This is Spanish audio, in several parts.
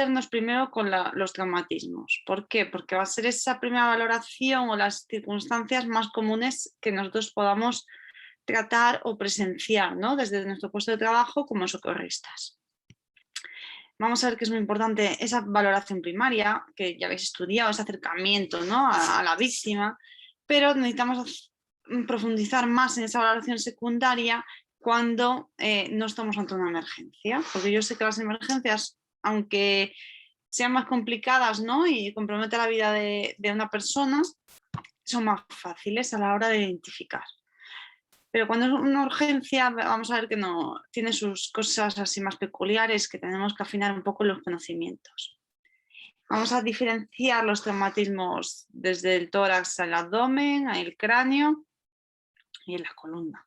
hacernos primero con los traumatismos. ¿Por qué? Porque va a ser esa primera valoración o las circunstancias más comunes que nosotros podamos tratar o presenciar, ¿no? Desde nuestro puesto de trabajo como socorristas. Vamos a ver que es muy importante esa valoración primaria, que ya habéis estudiado, ese acercamiento, ¿no? a la víctima, pero necesitamos profundizar más en esa valoración secundaria cuando no estamos ante una emergencia, porque yo sé que las emergencias, aunque sean más complicadas, ¿no? Y comprometen la vida de una persona, son más fáciles a la hora de identificar. Pero cuando es una urgencia, vamos a ver que no tiene sus cosas así más peculiares, que tenemos que afinar un poco los conocimientos. Vamos a diferenciar los traumatismos desde el tórax al abdomen, al cráneo y en la columna.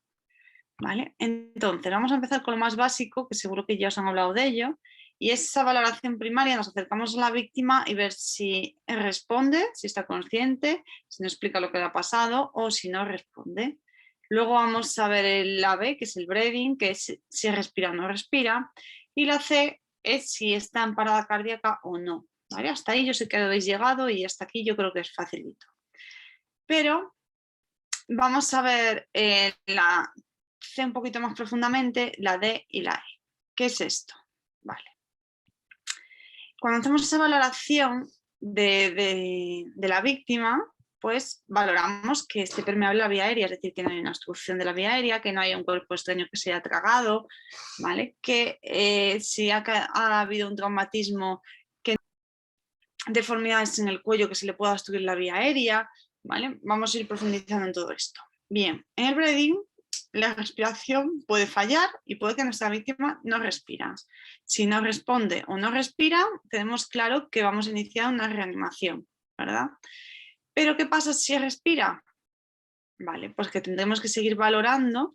¿Vale? Entonces, vamos a empezar con lo más básico, que seguro que ya os han hablado de ello, y es esa valoración primaria. Nos acercamos a la víctima y ver si responde, si está consciente, si nos explica lo que le ha pasado o si no responde. Luego vamos a ver el AB, que es el breathing, que es si respira o no respira, y la C es si está en parada cardíaca o no. ¿Vale? Hasta ahí yo sé que habéis llegado y hasta aquí yo creo que es facilito. Pero vamos a ver la C un poquito más profundamente, la D y la E. ¿Qué es esto? Vale. Cuando hacemos esa valoración de la víctima, pues valoramos que esté permeable la vía aérea, es decir, que no hay una obstrucción de la vía aérea, que no haya un cuerpo extraño que se haya tragado, ¿vale? Que si ha habido un traumatismo, que deformidades en el cuello que se le pueda obstruir la vía aérea, ¿vale? Vamos a ir profundizando en todo esto. Bien, en el breathing la respiración puede fallar y puede que nuestra víctima no respira. Si no responde o no respira, tenemos claro que vamos a iniciar una reanimación, ¿verdad? Pero ¿qué pasa si respira? Vale, pues que tendremos que seguir valorando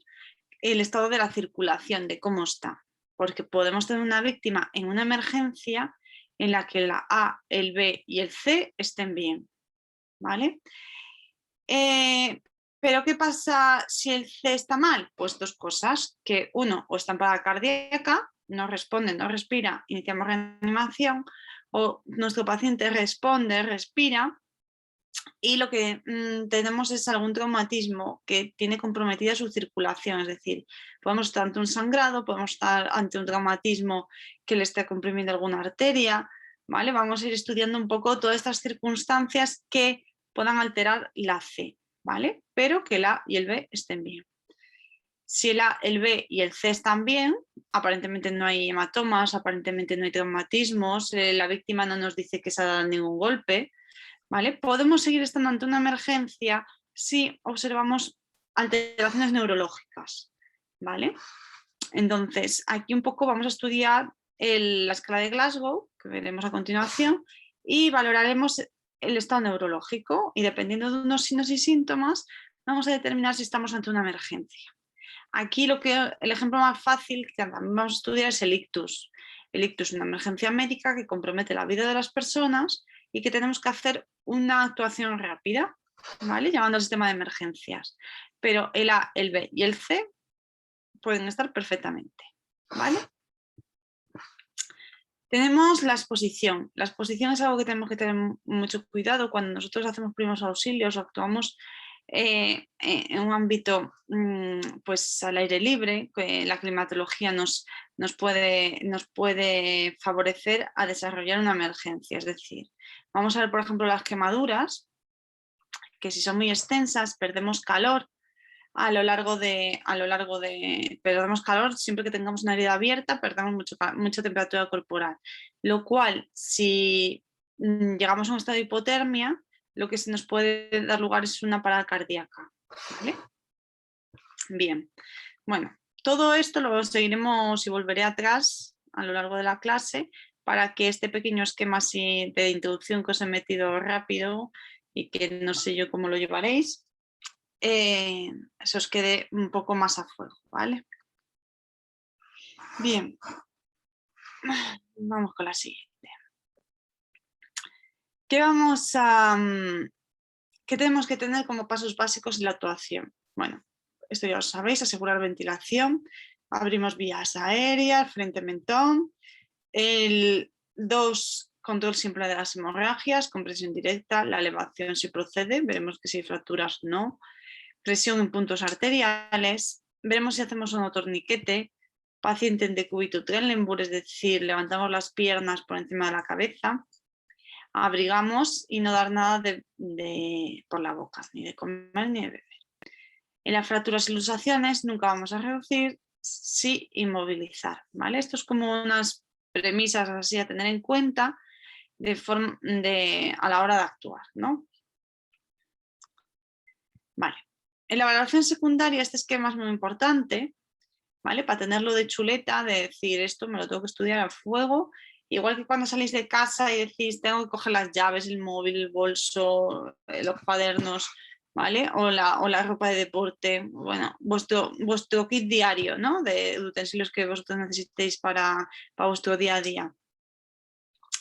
el estado de la circulación, de cómo está, porque podemos tener una víctima en una emergencia en la que la A, el B y el C estén bien, ¿vale? Pero ¿qué pasa si el C está mal? Pues dos cosas, que uno, o está en parada cardíaca, no responde, no respira, iniciamos reanimación, o nuestro paciente responde, respira, y lo que tenemos es algún traumatismo que tiene comprometida su circulación, es decir, podemos estar ante un sangrado, podemos estar ante un traumatismo que le esté comprimiendo alguna arteria, ¿vale? Vamos a ir estudiando un poco todas estas circunstancias que puedan alterar la C, ¿vale? Pero que el A y el B estén bien. Si el A, el B y el C están bien, aparentemente no hay hematomas, aparentemente no hay traumatismos, la víctima no nos dice que se ha dado ningún golpe, ¿vale? Podemos seguir estando ante una emergencia si observamos alteraciones neurológicas, ¿vale? Entonces, aquí un poco vamos a estudiar la escala de Glasgow, que veremos a continuación, y valoraremos el estado neurológico y dependiendo de unos signos y síntomas vamos a determinar si estamos ante una emergencia. Aquí el ejemplo más fácil que también vamos a estudiar es el ictus. El ictus es una emergencia médica que compromete la vida de las personas y que tenemos que hacer una actuación rápida, ¿vale? Llamando al sistema de emergencias. Pero el A, el B y el C pueden estar perfectamente, ¿vale? Tenemos la exposición. La exposición es algo que tenemos que tener mucho cuidado cuando nosotros hacemos primeros auxilios o actuamos en un ámbito pues al aire libre, que la climatología nos puede favorecer a desarrollar una emergencia. Es decir, vamos a ver, por ejemplo, las quemaduras, que si son muy extensas perdemos calor perdemos calor siempre que tengamos una herida abierta, perdemos mucha temperatura corporal, lo cual si llegamos a un estado de hipotermia, lo que se nos puede dar lugar es una parada cardíaca, ¿vale? Bien, bueno, todo esto lo seguiremos y volveré atrás a lo largo de la clase para que este pequeño esquema así de introducción que os he metido rápido y que no sé yo cómo lo llevaréis, se os quede un poco más a fuego, ¿vale? Bien, vamos con la siguiente. ¿Qué tenemos que tener como pasos básicos en la actuación? Bueno, esto ya lo sabéis, asegurar ventilación, abrimos vías aéreas, frente mentón, 2, control siempre de las hemorragias, compresión directa, la elevación si procede, veremos que si hay fracturas no, presión en puntos arteriales, veremos si hacemos un torniquete, paciente en decúbito Trendelenburg, es decir, levantamos las piernas por encima de la cabeza, abrigamos y no dar nada por la boca, ni de comer ni de beber. En las fracturas y luxaciones nunca vamos a reducir, sí inmovilizar, ¿vale? Esto es como unas premisas así a tener en cuenta a la hora de actuar, ¿no? Vale. En la valoración secundaria este esquema es muy importante, ¿vale? Para tenerlo de chuleta, de decir esto me lo tengo que estudiar a fuego, igual que cuando salís de casa y decís tengo que coger las llaves, el móvil, el bolso, los cuadernos, ¿vale? O la ropa de deporte, bueno, vuestro kit diario, ¿no? De utensilios que vosotros necesitéis para vuestro día a día.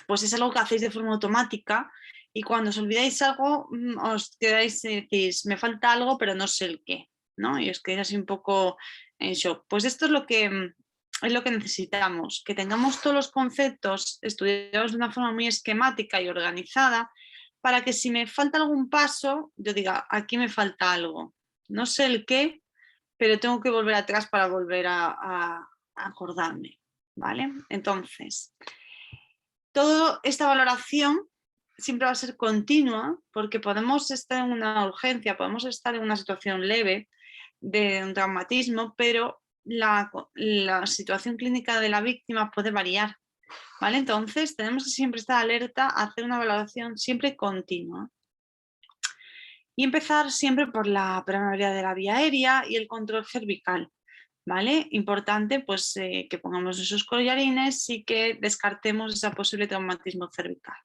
Pues es algo que hacéis de forma automática y cuando os olvidáis algo os quedáis y decís, me falta algo pero no sé el qué, ¿no? Y os quedáis así un poco en shock. Pues esto es lo que necesitamos, que tengamos todos los conceptos estudiados de una forma muy esquemática y organizada para que si me falta algún paso, yo diga, aquí me falta algo. No sé el qué, pero tengo que volver atrás para volver a acordarme, ¿vale? Entonces, toda esta valoración siempre va a ser continua porque podemos estar en una urgencia, podemos estar en una situación leve de un traumatismo, pero la situación clínica de la víctima puede variar, ¿vale? Entonces tenemos que siempre estar alerta a hacer una valoración siempre continua. Y empezar siempre por la permeabilidad de la vía aérea y el control cervical, ¿vale? Importante pues que pongamos esos collarines y que descartemos ese posible traumatismo cervical.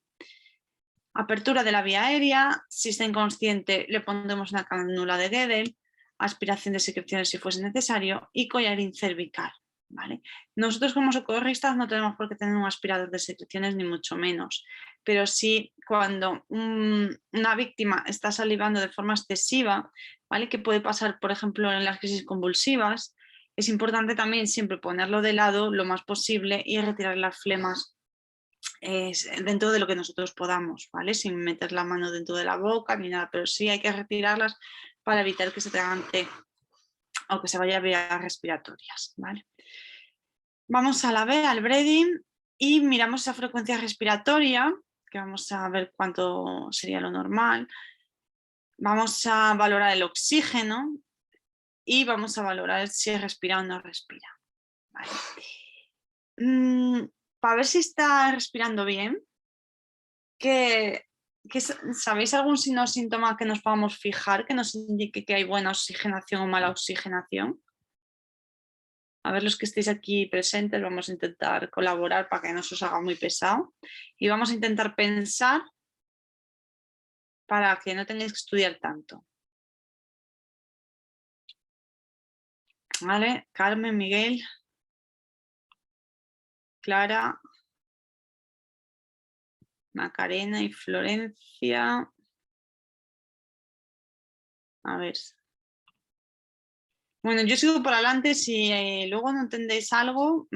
Apertura de la vía aérea, si está inconsciente le pondremos una cánula de Guedel, aspiración de secreciones si fuese necesario y collarín cervical, ¿vale? Nosotros como socorristas no tenemos por qué tener un aspirador de secreciones ni mucho menos, pero sí cuando una víctima está salivando de forma excesiva, ¿vale? Que puede pasar por ejemplo en las crisis convulsivas, es importante también siempre ponerlo de lado lo más posible y retirar las flemas dentro de lo que nosotros podamos, ¿vale? Sin meter la mano dentro de la boca ni nada, pero sí hay que retirarlas para evitar que se tragante o que se vaya a vías respiratorias, ¿vale? Vamos a la B, al breathing, y miramos esa frecuencia respiratoria, que vamos a ver cuánto sería lo normal. Vamos a valorar el oxígeno y vamos a valorar si respira o no respira, ¿vale? Para ver si está respirando bien, ¿sabéis algún signo o síntoma que nos podamos fijar que nos indique que hay buena oxigenación o mala oxigenación? A ver, los que estéis aquí presentes, vamos a intentar colaborar para que no se os haga muy pesado y vamos a intentar pensar para que no tengáis que estudiar tanto. ¿Vale? Carmen, Miguel, Clara, Macarena y Florencia. A ver. Bueno, yo sigo por adelante. Si luego no entendéis algo,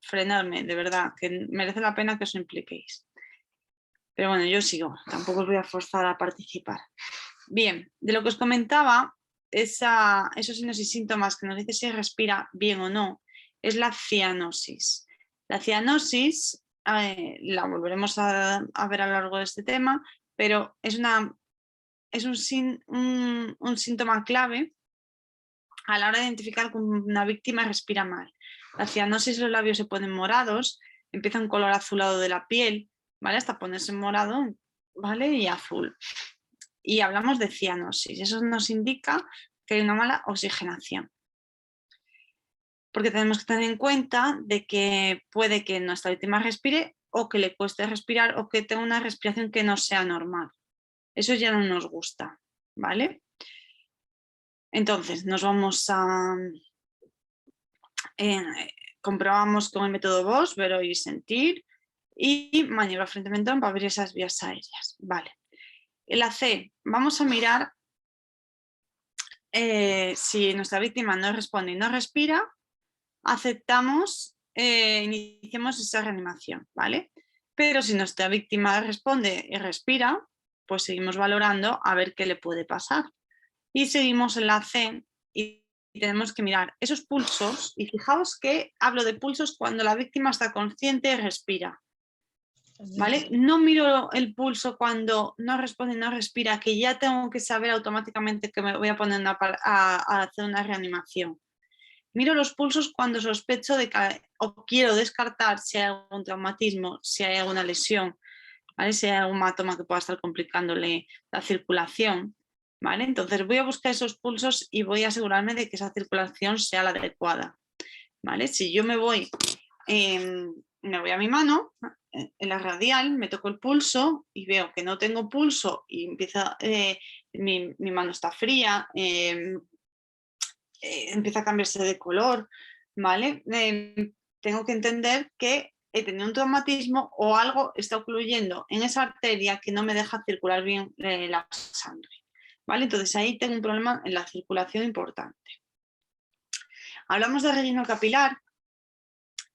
frenadme, de verdad, que merece la pena que os impliquéis. Pero bueno, yo sigo, tampoco os voy a forzar a participar. Bien, de lo que os comentaba, esos signos y síntomas que nos dice si respira bien o no, es la cianosis. La cianosis la volveremos a ver a lo largo de este tema, pero es un síntoma clave a la hora de identificar que una víctima respira mal. La cianosis, los labios se ponen morados, empieza un color azulado de la piel, ¿vale? Hasta ponerse morado, ¿vale? Y azul. Y hablamos de cianosis. Eso nos indica que hay una mala oxigenación. Porque tenemos que tener en cuenta de que puede que nuestra víctima respire o que le cueste respirar o que tenga una respiración que no sea normal. Eso ya no nos gusta, ¿vale? Entonces, nos vamos a... comprobamos con el método Bosch, ver, oír y sentir, y maniobra frente mentón para abrir esas vías aéreas. Vale. En la C, vamos a mirar si nuestra víctima no responde y no respira, aceptamos, iniciemos esa reanimación, ¿vale? Pero si nuestra víctima responde y respira, pues seguimos valorando a ver qué le puede pasar. Y seguimos en la C y tenemos que mirar esos pulsos. Y fijaos que hablo de pulsos cuando la víctima está consciente y respira. ¿Vale? No miro el pulso cuando no responde y no respira, que ya tengo que saber automáticamente que me voy a poner a hacer una reanimación. Miro los pulsos cuando sospecho de que, o quiero descartar si hay algún traumatismo, si hay alguna lesión, ¿vale? Si hay algún hematoma que pueda estar complicándole la circulación. ¿Vale? Entonces voy a buscar esos pulsos y voy a asegurarme de que esa circulación sea la adecuada. ¿Vale? Si yo me voy a mi mano, en la radial, me toco el pulso y veo que no tengo pulso y empieza, mi mano está fría, empieza a cambiarse de color, ¿vale? Tengo que entender que he tenido un traumatismo o algo está ocluyendo en esa arteria que no me deja circular bien la sangre, ¿vale? Entonces ahí tengo un problema en la circulación importante. Hablamos de relleno capilar.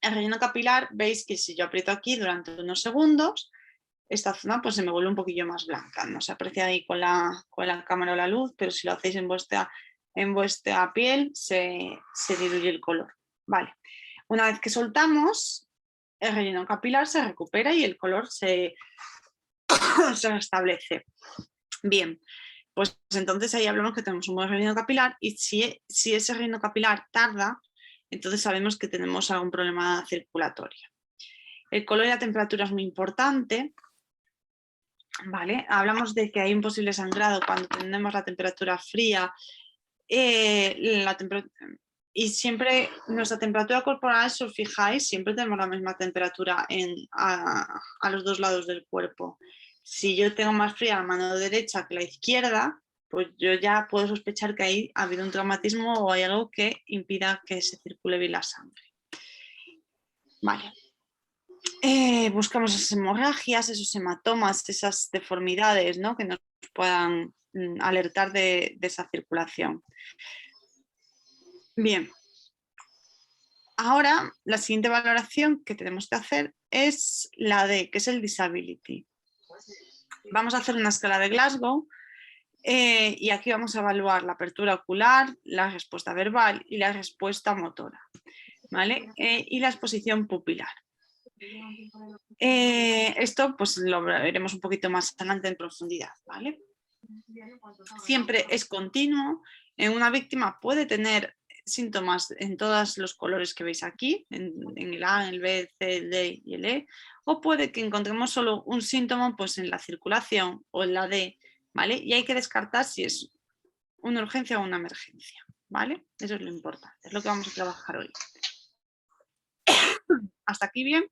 El relleno capilar, veis que si yo aprieto aquí durante unos segundos, esta zona pues se me vuelve un poquillo más blanca. No se aprecia ahí con la cámara o la luz, pero si lo hacéis en vuestra piel se diluye el color. Vale. Una vez que soltamos, el relleno capilar se recupera y el color se restablece. Bien, pues entonces ahí hablamos que tenemos un buen relleno capilar y si ese relleno capilar tarda, entonces sabemos que tenemos algún problema circulatorio. El color y la temperatura es muy importante, ¿vale? Hablamos de que hay un posible sangrado cuando tenemos la temperatura fría, y siempre nuestra temperatura corporal, si os fijáis, siempre tenemos la misma temperatura a los dos lados del cuerpo. Si yo tengo más fría la mano derecha que la izquierda, pues yo ya puedo sospechar que ahí ha habido un traumatismo o hay algo que impida que se circule bien la sangre. Vale. Buscamos esas hemorragias, esos hematomas, esas deformidades, ¿no? Que nos puedan alertar de esa circulación. Bien. Ahora, la siguiente valoración que tenemos que hacer es la D, que es el disability. Vamos a hacer una escala de Glasgow y aquí vamos a evaluar la apertura ocular, la respuesta verbal y la respuesta motora, ¿vale? Y la exposición pupilar. Esto pues lo veremos un poquito más adelante en profundidad, ¿vale? Siempre es continuo. Una víctima puede tener síntomas en todos los colores que veis aquí, en el A, el B, el C, el D y el E, o puede que encontremos solo un síntoma pues, en la circulación o en la D, ¿vale? Y hay que descartar si es una urgencia o una emergencia, ¿vale? Eso es lo importante, es lo que vamos a trabajar hoy. ¿Hasta aquí bien?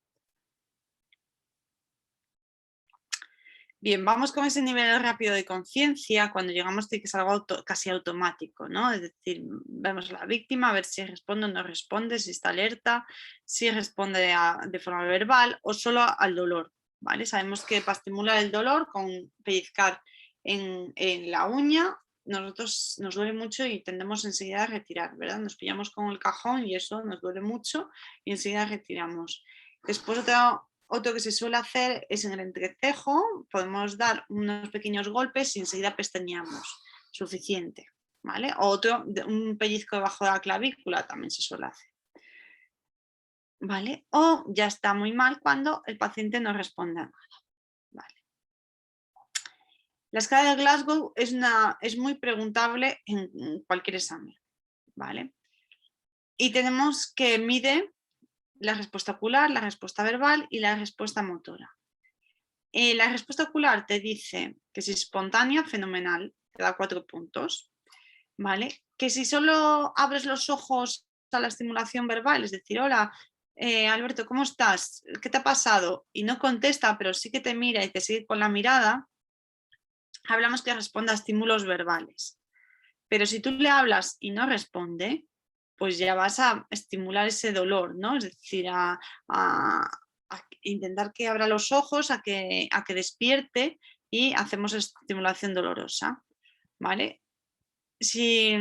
Bien, vamos con ese nivel rápido de conciencia cuando llegamos a que es algo casi automático, ¿no? Es decir, vemos a la víctima, a ver si responde o no responde, si está alerta, si responde de forma verbal o solo al dolor, ¿vale? Sabemos que para estimular el dolor, con pellizcar en la uña, nosotros nos duele mucho y tendemos enseguida a retirar, ¿verdad? Nos pillamos con el cajón y eso nos duele mucho y enseguida retiramos. Después otro que se suele hacer es en el entrecejo, podemos dar unos pequeños golpes y enseguida pestañeamos, suficiente, ¿vale? O otro, un pellizco debajo de la clavícula también se suele hacer, ¿vale? O ya está muy mal cuando el paciente no responde a nada, ¿vale? La escala de Glasgow es muy preguntable en cualquier examen, ¿vale? Y tenemos que mide la respuesta ocular, la respuesta verbal y la respuesta motora. La respuesta ocular te dice que si es espontánea, fenomenal, te da 4 puntos, ¿vale? Que si solo abres los ojos a la estimulación verbal, es decir, hola, Alberto, ¿cómo estás? ¿Qué te ha pasado? Y no contesta, pero sí que te mira y te sigue con la mirada, hablamos que responda a estímulos verbales. Pero si tú le hablas y no responde, pues ya vas a estimular ese dolor, ¿no? Es decir, a intentar que abra los ojos, a que despierte y hacemos estimulación dolorosa, ¿vale? Si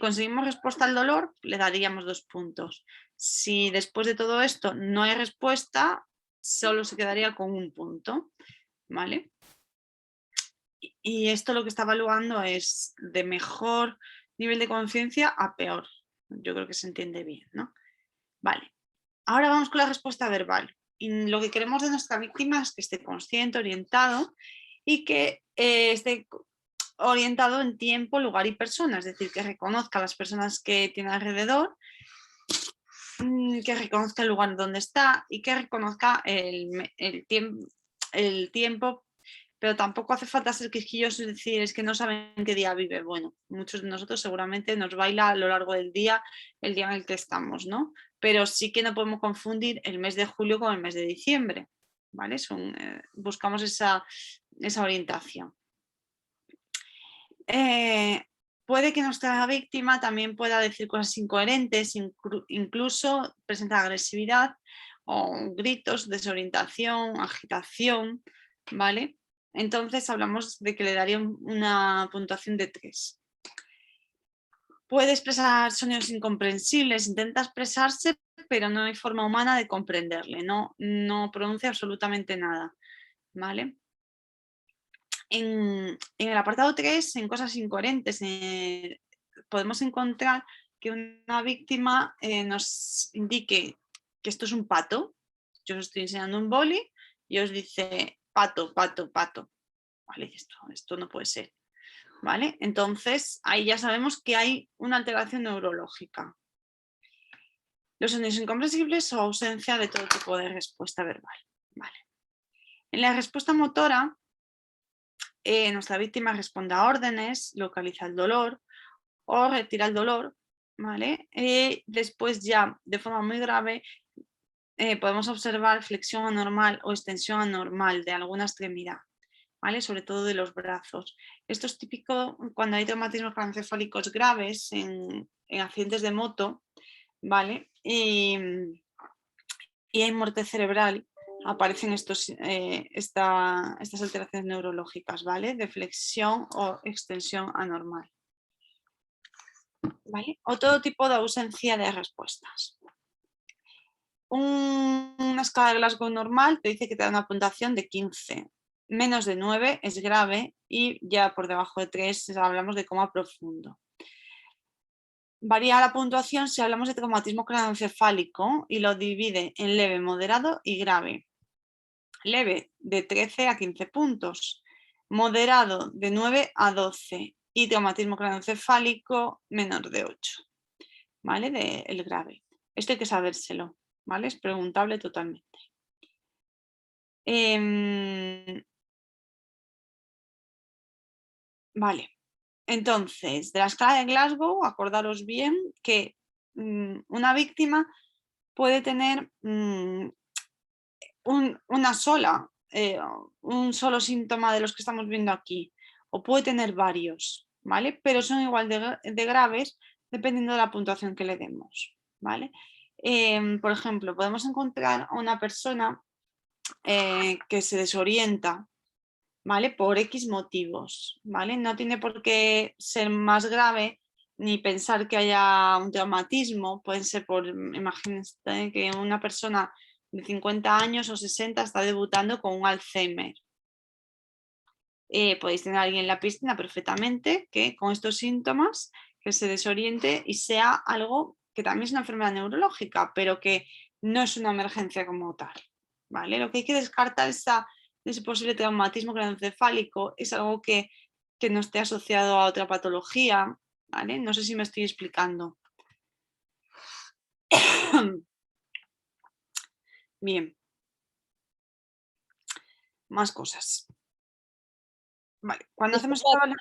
conseguimos respuesta al dolor, le daríamos 2 puntos. Si después de todo esto no hay respuesta, solo se quedaría con un punto, ¿vale? Y esto lo que está evaluando es de mejor nivel de conciencia a peor. Yo creo que se entiende bien, ¿no? Vale. Ahora vamos con la respuesta verbal. Y lo que queremos de nuestra víctima es que esté consciente, orientado y que esté orientado en tiempo, lugar y persona. Es decir, que reconozca a las personas que tiene alrededor, que reconozca el lugar donde está y que reconozca el tiempo, pero tampoco hace falta ser quisquilloso y decir es que no saben qué día vive. Bueno, muchos de nosotros seguramente nos baila a lo largo del día el día en el que estamos, ¿no? Pero sí que no podemos confundir el mes de julio con el mes de diciembre, ¿vale? Buscamos esa orientación. Puede que nuestra víctima también pueda decir cosas incoherentes, incluso presentar agresividad o gritos, desorientación, agitación, ¿vale? Entonces hablamos de que le daría una puntuación de 3. Puede expresar sonidos incomprensibles, intenta expresarse, pero no hay forma humana de comprenderle, no pronuncia absolutamente nada, ¿vale? En el apartado 3, en cosas incoherentes, podemos encontrar que una víctima nos indique que esto es un pato. Yo os estoy enseñando un boli y os dice pato, pato, pato. Vale, esto no puede ser. ¿Vale? Entonces, ahí ya sabemos que hay una alteración neurológica. Los sonidos incomprensibles o ausencia de todo tipo de respuesta verbal. Vale. En la respuesta motora, nuestra víctima responde a órdenes, localiza el dolor o retira el dolor, ¿vale? Después ya, de forma muy grave, podemos observar flexión anormal o extensión anormal de alguna extremidad, ¿vale? Sobre todo de los brazos. Esto es típico cuando hay traumatismos craneoencefálicos graves en accidentes de moto, ¿vale? Y hay muerte cerebral, aparecen estas alteraciones neurológicas, ¿vale? De flexión o extensión anormal. ¿Vale? O todo tipo de ausencia de respuestas. Una escala de Glasgow normal te dice que te da una puntuación de 15. Menos de 9 es grave y ya por debajo de 3 hablamos de coma profundo. Varía la puntuación si hablamos de traumatismo craneoencefálico y lo divide en leve, moderado y grave. Leve de 13 a 15 puntos, moderado de 9 a 12 y traumatismo craneoencefálico menor de 8, ¿vale? El grave. Esto hay que sabérselo, ¿vale? Es preguntable totalmente. Vale, entonces, de la escala de Glasgow, acordaros bien que una víctima puede tener un solo síntoma de los que estamos viendo aquí, o puede tener varios, ¿vale? Pero son igual de graves dependiendo de la puntuación que le demos, ¿vale? Por ejemplo, podemos encontrar a una persona que se desorienta, ¿vale? Por X motivos, ¿vale? No tiene por qué ser más grave ni pensar que haya un traumatismo, pueden ser imagínense que una persona de 50 años o 60 está debutando con un Alzheimer. Podéis tener a alguien en la piscina perfectamente que con estos síntomas que se desoriente y sea algo que también es una enfermedad neurológica, pero que no es una emergencia como tal, ¿vale? Lo que hay que descartar de ese posible traumatismo craneoencefálico es algo que no esté asociado a otra patología, ¿vale? No sé si me estoy explicando. Bien. Más cosas. Vale, cuando hacemos esta...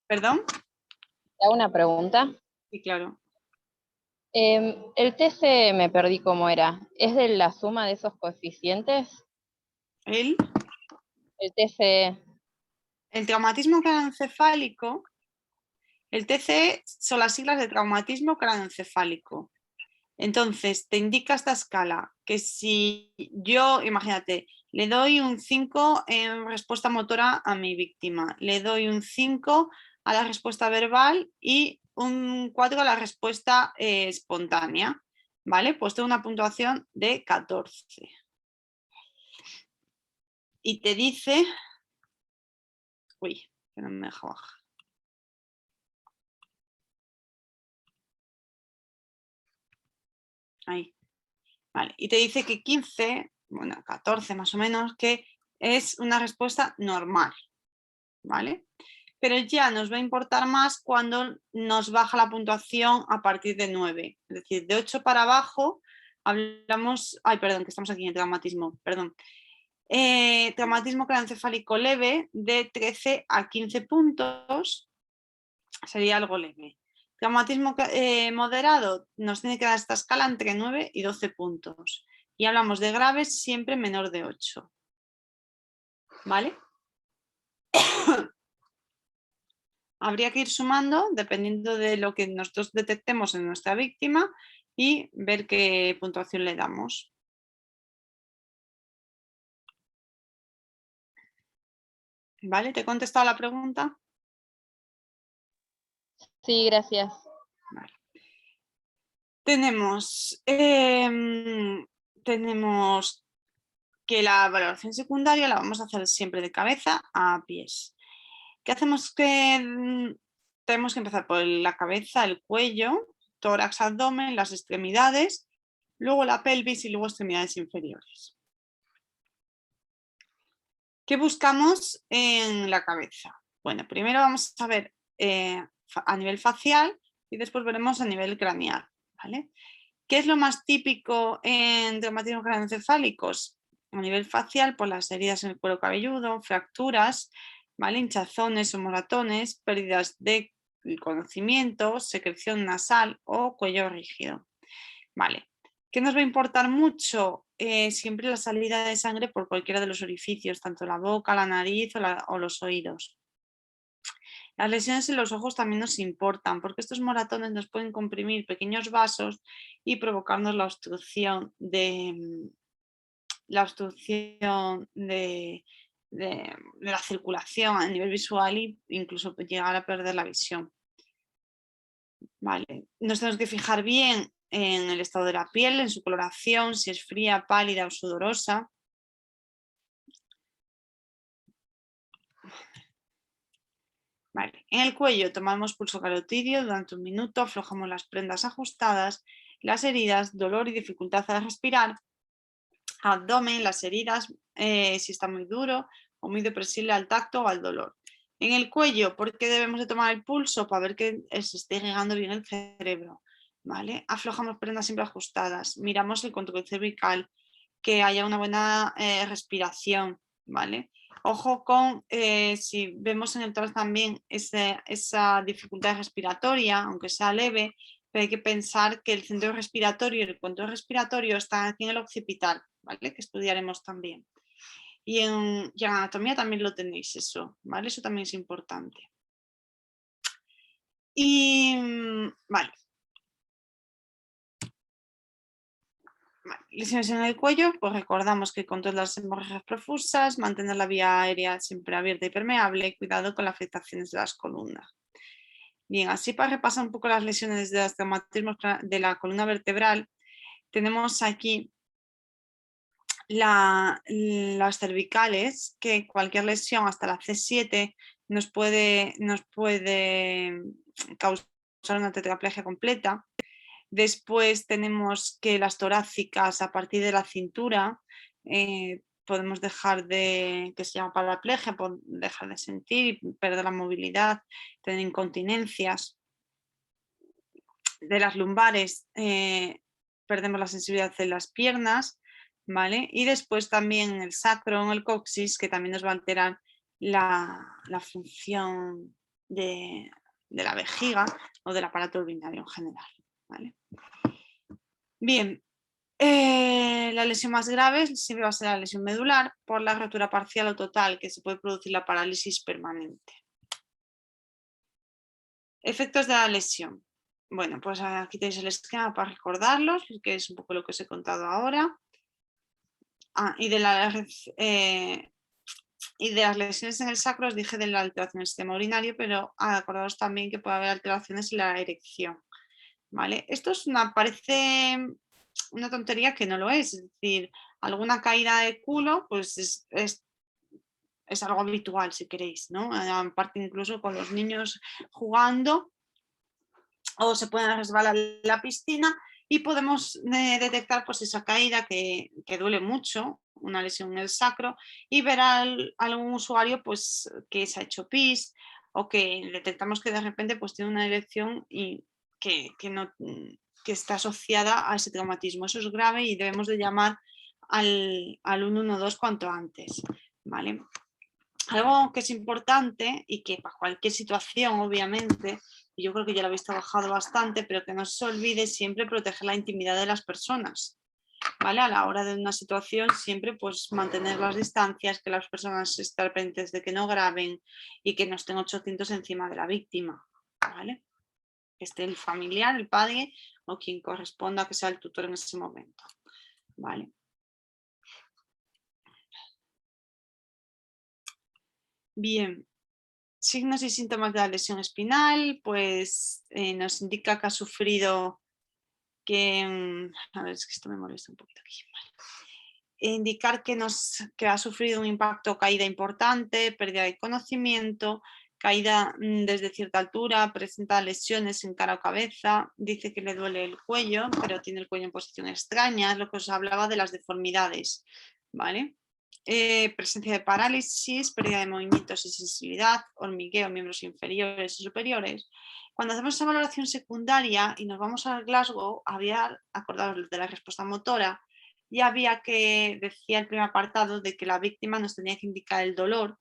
¿Perdón? ¿Te hago una pregunta? Sí, claro. El TC me perdí cómo era. ¿Es de la suma de esos coeficientes? El TC. El traumatismo craneoencefálico, el TCE son las siglas de traumatismo craneoencefálico. Entonces, te indica esta escala, que si yo, imagínate, le doy un 5 en respuesta motora a mi víctima, le doy un 5 a la respuesta verbal y un 4 a la respuesta espontánea, ¿vale? Pues tengo una puntuación de 14. y te dice, uy, que no me deja bajar. Ahí. Vale, y te dice que 15, bueno, 14 más o menos, que es una respuesta normal, ¿vale? Pero ya nos va a importar más cuando nos baja la puntuación a partir de 9. Es decir, de 8 para abajo hablamos... Ay, perdón, que estamos aquí en traumatismo, perdón. Traumatismo craneoencefálico leve de 13 a 15 puntos sería algo leve. Traumatismo moderado nos tiene que dar esta escala entre 9 y 12 puntos. Y hablamos de graves siempre menor de 8. ¿Vale? Habría que ir sumando dependiendo de lo que nosotros detectemos en nuestra víctima y ver qué puntuación le damos. ¿Vale? ¿Te he contestado la pregunta? Sí, gracias. Vale. Tenemos que la valoración secundaria la vamos a hacer siempre de cabeza a pies. ¿Qué hacemos? Tenemos que empezar por la cabeza, el cuello, tórax, abdomen, las extremidades, luego la pelvis y luego extremidades inferiores. ¿Qué buscamos en la cabeza? Bueno, primero vamos a ver a nivel facial y después veremos a nivel craneal, ¿vale? ¿Qué es lo más típico en traumatismos craneoencefálicos? A nivel facial, pues las heridas en el cuero cabelludo, fracturas, ¿vale? Hinchazones o moratones, pérdidas de conocimiento, secreción nasal o cuello rígido. Vale. ¿Qué nos va a importar mucho? Siempre la salida de sangre por cualquiera de los orificios, tanto la boca, la nariz o los oídos. Las lesiones en los ojos también nos importan porque estos moratones nos pueden comprimir pequeños vasos y provocarnos la obstrucción de la circulación a nivel visual e incluso llegar a perder la visión. Vale. Nos tenemos que fijar bien en el estado de la piel, en su coloración, si es fría, pálida o sudorosa. Vale. En el cuello tomamos pulso carotidio durante 1 minuto, aflojamos las prendas ajustadas, las heridas, dolor y dificultad al respirar. Abdomen, las heridas, si está muy duro o muy depresible al tacto o al dolor. En el cuello, ¿por qué debemos de tomar el pulso? Para ver que se esté irrigando bien el cerebro. ¿Vale? Aflojamos prendas siempre ajustadas, miramos el control cervical, que haya una buena respiración, ¿vale? Ojo con si vemos en el tórax también esa dificultad respiratoria, aunque sea leve, pero hay que pensar que el centro respiratorio y el control respiratorio están aquí en el occipital, ¿vale? Que estudiaremos también. Y en anatomía también lo tenéis eso, ¿vale? Eso también es importante. Y, vale. Lesiones en el cuello, pues recordamos que control las hemorragias profusas, mantener la vía aérea siempre abierta y permeable, cuidado con las afectaciones de las columnas. Bien, así para repasar un poco las lesiones de los traumatismos de la columna vertebral, tenemos aquí las cervicales, que cualquier lesión hasta la C7 nos puede causar una tetraplegia completa. Después tenemos que las torácicas a partir de la cintura podemos dejar que se llama paraplegia, dejar de sentir y perder la movilidad, tener incontinencias. De las lumbares perdemos la sensibilidad de las piernas, ¿vale? Y después también en el sacro, en el coxis, que también nos va a alterar la función de la vejiga o del aparato urinario en general, ¿vale? Bien, la lesión más grave siempre va a ser la lesión medular por la rotura parcial o total que se puede producir la parálisis permanente. Efectos de la lesión. Bueno, pues aquí tenéis el esquema para recordarlos, que es un poco lo que os he contado ahora. Y de las lesiones en el sacro os dije de la alteración del sistema urinario, pero acordaos también que puede haber alteraciones en la erección. ¿Vale? Esto parece una tontería que no lo es decir, alguna caída de culo, pues es algo habitual si queréis, ¿no? Aparte incluso con los niños jugando o se pueden resbalar en la piscina y podemos detectar pues esa caída que duele mucho, una lesión en el sacro, y ver a algún usuario pues que se ha hecho pis o que detectamos que de repente pues tiene una erección y que está asociada a ese traumatismo. Eso es grave y debemos de llamar al 112 cuanto antes, ¿vale? Algo que es importante y que para cualquier situación, obviamente, y yo creo que ya lo habéis trabajado bastante, pero que no se olvide siempre proteger la intimidad de las personas, ¿vale? A la hora de una situación siempre pues mantener las distancias, que las personas estén pendientes de que no graben y que no estén 800 encima de la víctima, ¿vale? Que esté el familiar, el padre o quien corresponda que sea el tutor en ese momento, ¿vale? Bien, signos y síntomas de la lesión espinal, pues nos indica que ha sufrido a ver, es que esto me molesta un poquito aquí. Vale. Indicar que ha sufrido un impacto o caída importante, pérdida de conocimiento, caída desde cierta altura, presenta lesiones en cara o cabeza, dice que le duele el cuello, pero tiene el cuello en posición extraña, es lo que os hablaba de las deformidades, ¿vale? Presencia de parálisis, pérdida de movimientos y sensibilidad, hormigueo en miembros inferiores y superiores. Cuando hacemos esa valoración secundaria y nos vamos al Glasgow, había, acordados de la respuesta motora, ya había que, decía el primer apartado, de que la víctima nos tenía que indicar el dolor,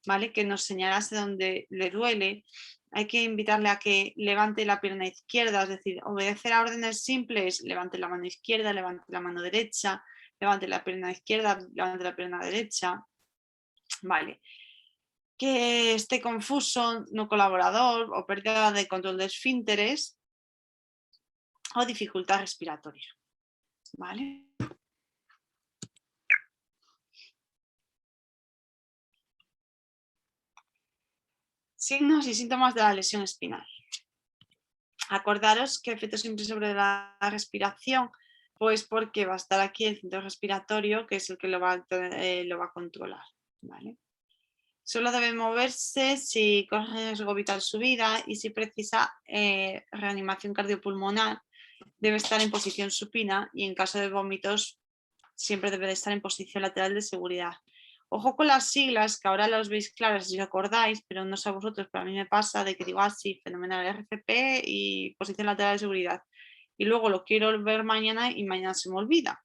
¿vale? Que nos señalase donde le duele. Hay que invitarle a que levante la pierna izquierda, es decir, obedecer a órdenes simples, levante la mano izquierda, levante la mano derecha, levante la pierna izquierda, levante la pierna derecha, vale. Que esté confuso, no colaborador o pérdida de control de esfínteres o dificultad respiratoria, vale. Signos y síntomas de la lesión espinal. Acordaros que efecto siempre sobre la respiración, pues porque va a estar aquí el centro respiratorio, que es el que lo va a controlar, ¿vale? Solo debe moverse si corre riesgo vital su vida y si precisa reanimación cardiopulmonar, debe estar en posición supina y en caso de vómitos siempre debe de estar en posición lateral de seguridad. Ojo con las siglas, que ahora las veis claras si os acordáis, pero no sé a vosotros, pero a mí me pasa de que digo así, fenomenal, RCP y posición lateral de seguridad. Y luego lo quiero ver mañana y mañana se me olvida.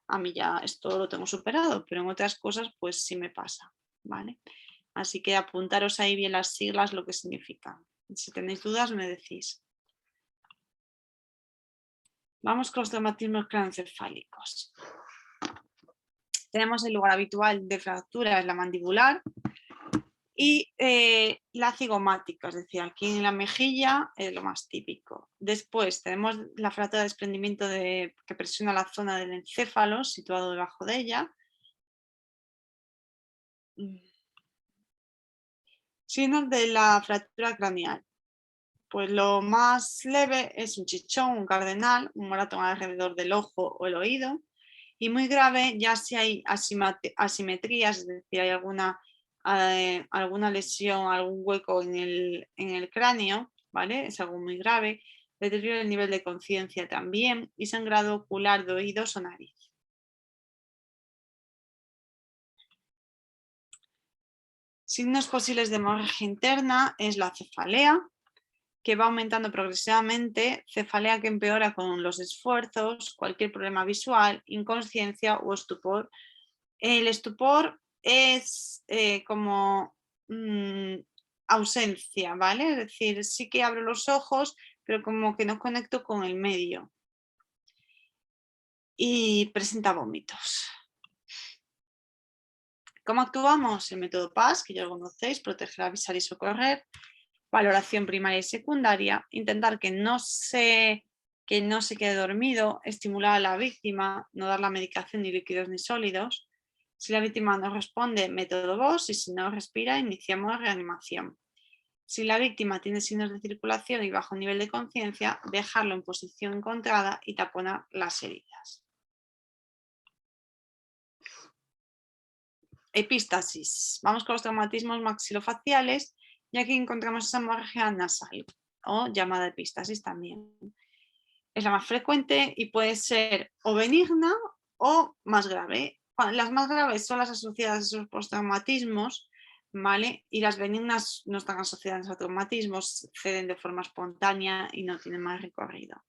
A mí ya esto lo tengo superado, pero en otras cosas pues sí me pasa, ¿vale? Así que apuntaros ahí bien las siglas, lo que significan. Si tenéis dudas me decís. Vamos con los traumatismos craneoencefálicos. Tenemos el lugar habitual de fractura, es la mandibular, y la cigomática, es decir, aquí en la mejilla es lo más típico. Después tenemos la fractura de desprendimiento que presiona la zona del encéfalo, situado debajo de ella. Signos de la fractura craneal. Pues lo más leve es un chichón, un cardenal, un moratón alrededor del ojo o el oído. Y muy grave ya si hay asimetrías, es decir, hay alguna lesión, algún hueco en el cráneo, ¿vale? Es algo muy grave. Deterioro del nivel de conciencia también y sangrado ocular de oídos o nariz. Signos posibles de hemorragia interna es la cefalea, que va aumentando progresivamente, cefalea que empeora con los esfuerzos, cualquier problema visual, inconsciencia o estupor. El estupor es como ausencia, ¿vale? Es decir, sí que abro los ojos, pero como que no conecto con el medio. Y presenta vómitos. ¿Cómo actuamos? El método PAS, que ya lo conocéis, proteger, avisar y socorrer. Valoración primaria y secundaria. Intentar que no se quede dormido, estimular a la víctima, no dar la medicación ni líquidos ni sólidos. Si la víctima no responde, método VOS, y si no respira, iniciamos reanimación. Si la víctima tiene signos de circulación y bajo nivel de conciencia, dejarlo en posición encontrada y taponar las heridas. Epístasis. Vamos con los traumatismos maxilofaciales y aquí encontramos esa hemorragia nasal o llamada epístasis también. Es la más frecuente y puede ser o benigna o más grave. Las más graves son las asociadas a esos postraumatismos, ¿vale? Y las benignas no están asociadas a traumatismos, ceden de forma espontánea y no tienen más recorrido.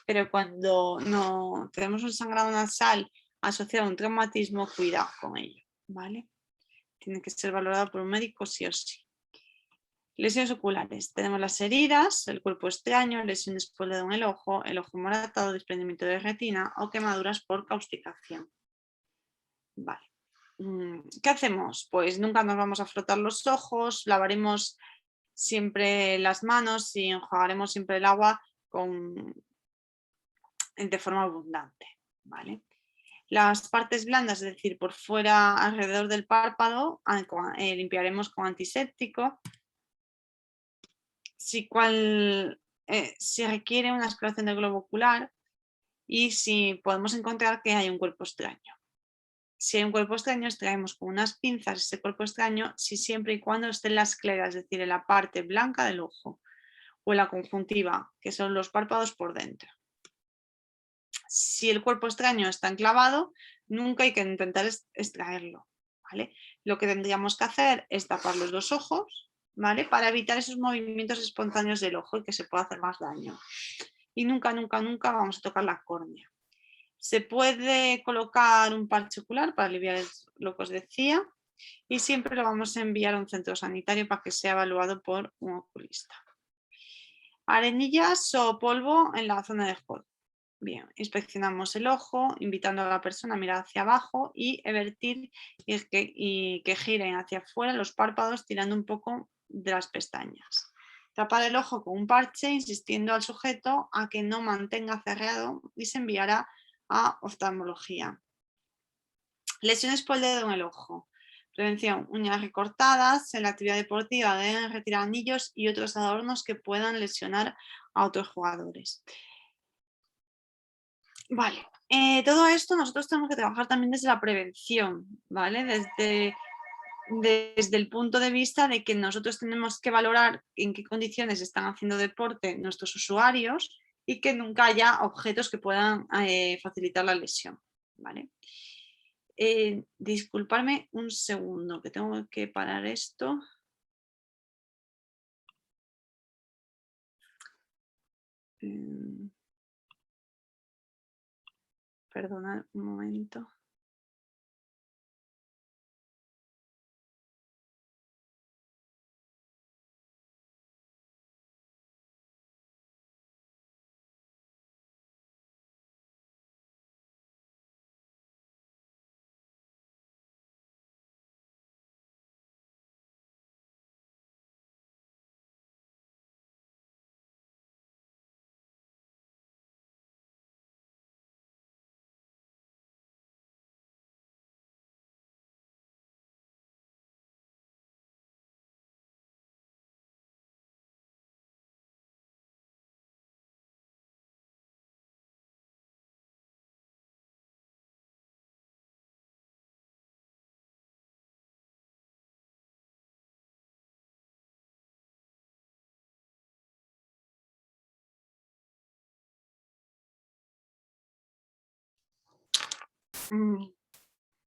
Pero cuando no tenemos un sangrado nasal asociado a un traumatismo, cuidado con ello, ¿vale? Tiene que ser valorado por un médico sí o sí. Lesiones oculares. Tenemos las heridas, el cuerpo extraño, lesiones por dedo en el ojo moratado, desprendimiento de retina o quemaduras por causticación. Vale. ¿Qué hacemos? Pues nunca nos vamos a frotar los ojos, lavaremos siempre las manos y enjuagaremos siempre el agua de forma abundante. ¿Vale? Las partes blandas, es decir, por fuera, alrededor del párpado, limpiaremos con antiséptico. Si requiere una exploración del globo ocular y si podemos encontrar que hay un cuerpo extraño. Si hay un cuerpo extraño, extraemos con unas pinzas ese cuerpo extraño, siempre y cuando esté en la esclera, es decir, en la parte blanca del ojo o en la conjuntiva, que son los párpados por dentro. Si el cuerpo extraño está enclavado, nunca hay que intentar extraerlo, ¿vale? Lo que tendríamos que hacer es tapar los dos ojos, ¿vale? Para evitar esos movimientos espontáneos del ojo y que se pueda hacer más daño. Y nunca, nunca, nunca vamos a tocar la córnea. Se puede colocar un parche ocular para aliviar lo que os decía y siempre lo vamos a enviar a un centro sanitario para que sea evaluado por un oculista. Arenillas o polvo en la zona de juego. Bien, inspeccionamos el ojo, invitando a la persona a mirar hacia abajo y evertir y que giren hacia afuera los párpados tirando un poco de las pestañas. Tapar el ojo con un parche, insistiendo al sujeto a que no mantenga cerrado y se enviará a oftalmología. Lesiones por el dedo en el ojo. Prevención, uñas recortadas. En la actividad deportiva deben retirar anillos y otros adornos que puedan lesionar a otros jugadores. Vale, todo esto nosotros tenemos que trabajar también desde la prevención, ¿vale? Desde el punto de vista de que nosotros tenemos que valorar en qué condiciones están haciendo deporte nuestros usuarios y que nunca haya objetos que puedan facilitar la lesión, ¿vale? Disculparme un segundo, que tengo que parar esto. Perdona un momento.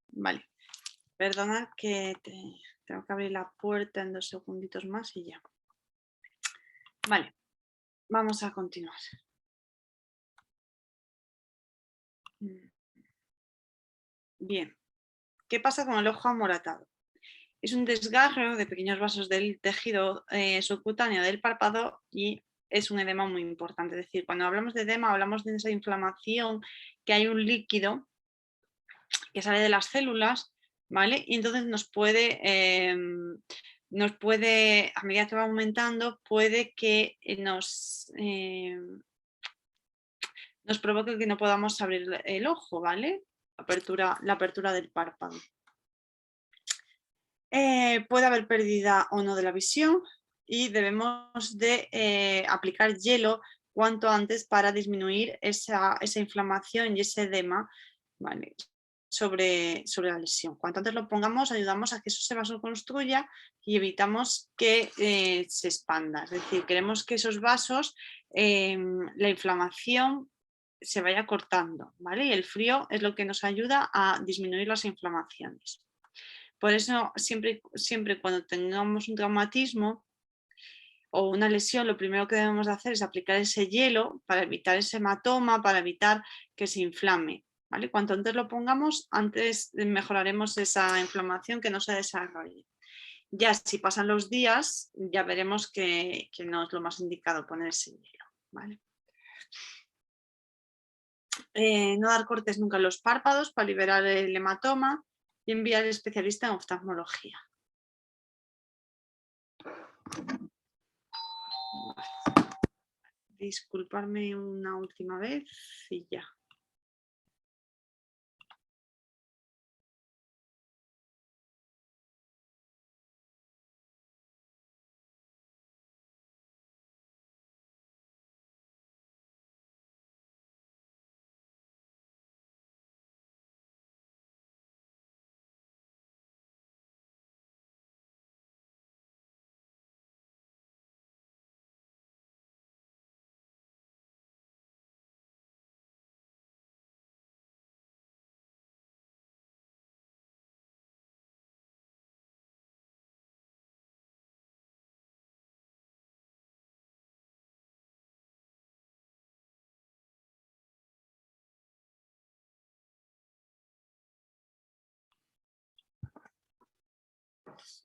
Vale, perdona que tengo que abrir la puerta en 2 segunditos más y ya. Vale, vamos a continuar. Bien, ¿qué pasa con el ojo amoratado? Es un desgarro de pequeños vasos del tejido subcutáneo del párpado y es un edema muy importante. Es decir, cuando hablamos de edema hablamos de esa inflamación, que hay un líquido que sale de las células, ¿vale? Y entonces nos puede, a medida que va aumentando, puede que nos provoque que no podamos abrir el ojo, ¿vale? La apertura del párpado. Puede haber pérdida o no de la visión y debemos de aplicar hielo cuanto antes para disminuir esa inflamación y ese edema, ¿vale? sobre la lesión. Cuanto antes lo pongamos, ayudamos a que eso se vasoconstruya y evitamos que se expanda. Es decir, queremos que esos vasos, la inflamación se vaya cortando, ¿vale? Y el frío es lo que nos ayuda a disminuir las inflamaciones. Por eso, siempre cuando tengamos un traumatismo o una lesión, lo primero que debemos de hacer es aplicar ese hielo para evitar ese hematoma, para evitar que se inflame, ¿vale? Cuanto antes lo pongamos, antes mejoraremos esa inflamación que no se desarrolle. Ya si pasan los días, ya veremos que no es lo más indicado poner ese hielo, ¿vale? No dar cortes nunca en los párpados para liberar el hematoma y enviar al especialista en oftalmología. Disculparme una última vez y ya.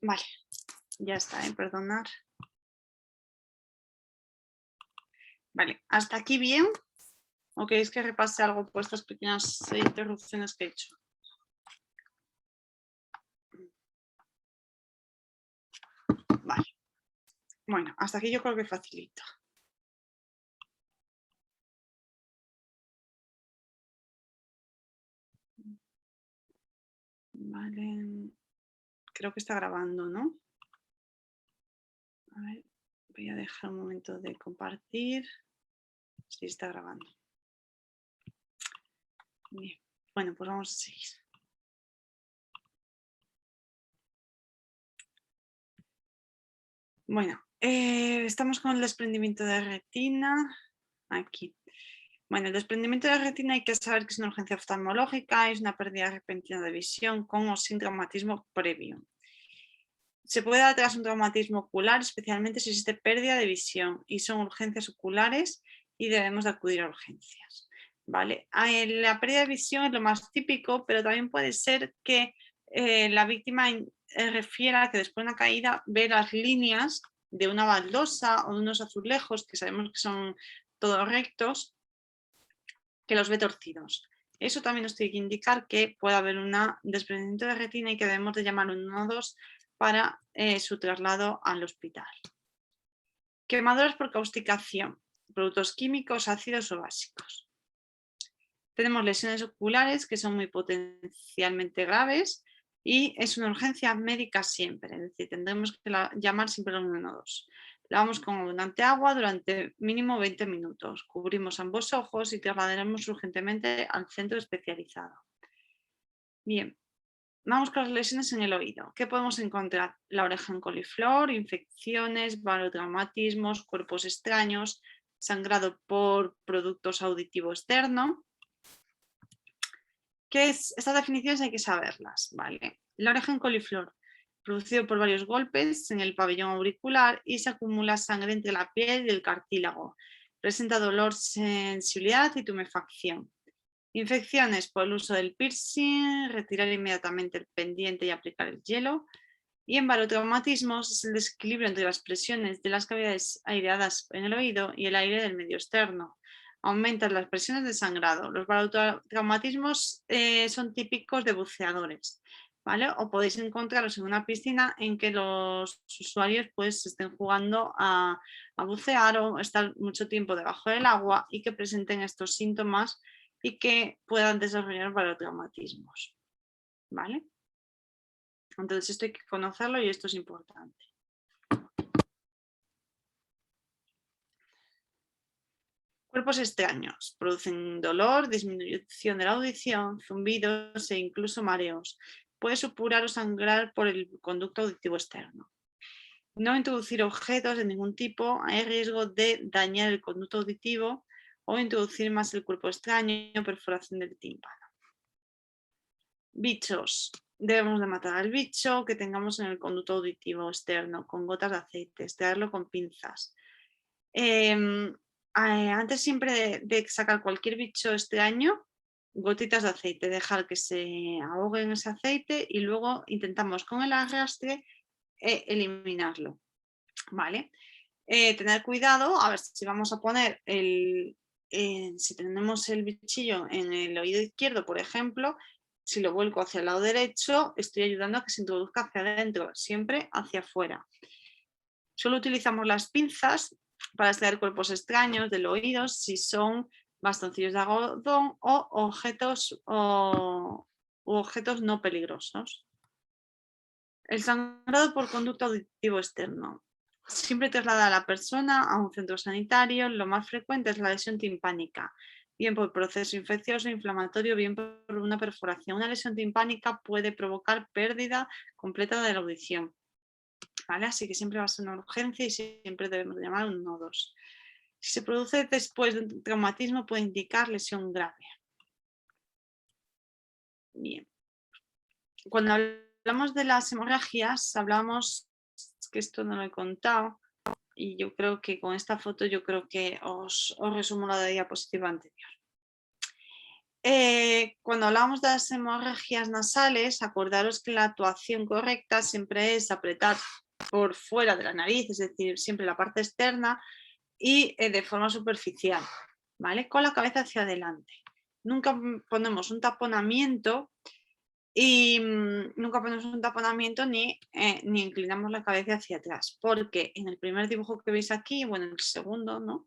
Vale, ya está, perdonad. Vale, ¿hasta aquí bien? ¿O queréis que repase algo por estas pequeñas interrupciones que he hecho? Vale. Bueno, hasta aquí yo creo que facilito. Vale. Creo que está grabando, ¿no? A ver, voy a dejar un momento de compartir. Sí, está grabando. Bien. Bueno, pues vamos a seguir. Bueno, estamos con el desprendimiento de retina. Aquí. Bueno, el desprendimiento de retina hay que saber que es una urgencia oftalmológica, es una pérdida repentina de visión con o sin traumatismo previo. Se puede dar tras un traumatismo ocular, especialmente si existe pérdida de visión y son urgencias oculares y debemos de acudir a urgencias. ¿Vale? La pérdida de visión es lo más típico, pero también puede ser que la víctima refiera que después de una caída ve las líneas de una baldosa o de unos azulejos que sabemos que son todos rectos, que los ve torcidos. Eso también nos tiene que indicar que puede haber un desprendimiento de retina y que debemos de llamar un 112 para su traslado al hospital. Quemaduras por causticación, productos químicos, ácidos o básicos. Tenemos lesiones oculares que son muy potencialmente graves y es una urgencia médica siempre, es decir, tendremos que llamar siempre al 112. Lavamos con abundante agua durante mínimo 20 minutos, cubrimos ambos ojos y trasladaremos urgentemente al centro especializado. Bien, vamos con las lesiones en el oído. ¿Qué podemos encontrar? La oreja en coliflor, infecciones, barotraumatismos, cuerpos extraños, sangrado por productos auditivo externo. Estas definiciones hay que saberlas, ¿vale? La oreja en coliflor, producido por varios golpes en el pabellón auricular y se acumula sangre entre la piel y el cartílago. Presenta dolor, sensibilidad y tumefacción. Infecciones por el uso del piercing, retirar inmediatamente el pendiente y aplicar el hielo. Y en barotraumatismos es el desequilibrio entre las presiones de las cavidades aireadas en el oído y el aire del medio externo. Aumentan las presiones de sangrado. Los barotraumatismos son típicos de buceadores, ¿vale? O podéis encontraros en una piscina en que los usuarios pues estén jugando a bucear o estar mucho tiempo debajo del agua y que presenten estos síntomas y que puedan desarrollar barotraumatismos, ¿vale? Entonces esto hay que conocerlo y esto es importante. Cuerpos extraños. Producen dolor, disminución de la audición, zumbidos e incluso mareos. Puede supurar o sangrar por el conducto auditivo externo. No introducir objetos de ningún tipo. Hay riesgo de dañar el conducto auditivo o introducir más el cuerpo extraño, perforación del tímpano. Bichos. Debemos de matar al bicho que tengamos en el conducto auditivo externo con gotas de aceite, extraerlo con pinzas. Antes siempre de sacar cualquier bicho extraño, gotitas de aceite, dejar que se ahogue en ese aceite y luego intentamos con el arrastre eliminarlo. ¿Vale? Tener cuidado, a ver si vamos a poner si tenemos el bichillo en el oído izquierdo, por ejemplo, si lo vuelco hacia el lado derecho, estoy ayudando a que se introduzca hacia adentro, siempre hacia afuera. Solo utilizamos las pinzas para extraer cuerpos extraños del oído si son bastoncillos de algodón o objetos no peligrosos. El sangrado por conducto auditivo externo. Siempre traslada a la persona a un centro sanitario. Lo más frecuente es la lesión timpánica, bien por proceso infeccioso, inflamatorio, bien por una perforación. Una lesión timpánica puede provocar pérdida completa de la audición. ¿Vale? Así que siempre va a ser una urgencia y siempre debemos llamar al 112. Si se produce después de un traumatismo, puede indicar lesión grave. Bien. Cuando hablamos de las hemorragias, hablamos, que esto no lo he contado, y yo creo que con esta foto os resumo la diapositiva anterior. Cuando hablamos de las hemorragias nasales, acordaros que la actuación correcta siempre es apretar por fuera de la nariz, es decir, siempre la parte externa y de forma superficial, ¿vale? Con la cabeza hacia adelante. Nunca ponemos un taponamiento ni inclinamos la cabeza hacia atrás, porque en el primer dibujo que veis aquí, bueno, en el segundo, ¿no?,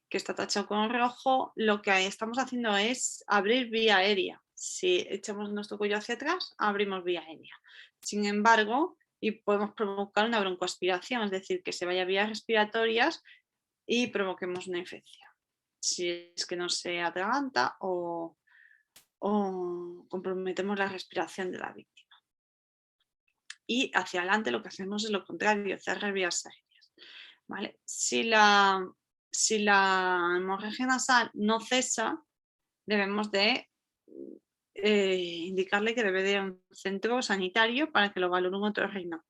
que está tachado con rojo, lo que estamos haciendo es abrir vía aérea. Si echamos nuestro cuello hacia atrás, abrimos vía aérea. Sin embargo, y podemos provocar una broncoaspiración, es decir, que se vaya a vías respiratorias y provoquemos una infección. Si es que no se atraganta o comprometemos la respiración de la víctima. Y hacia adelante lo que hacemos es lo contrario, cerrar vías aéreas. ¿Vale? Si la hemorragia nasal no cesa, debemos de indicarle que debe de ir a un centro sanitario para que lo valore un otorrino.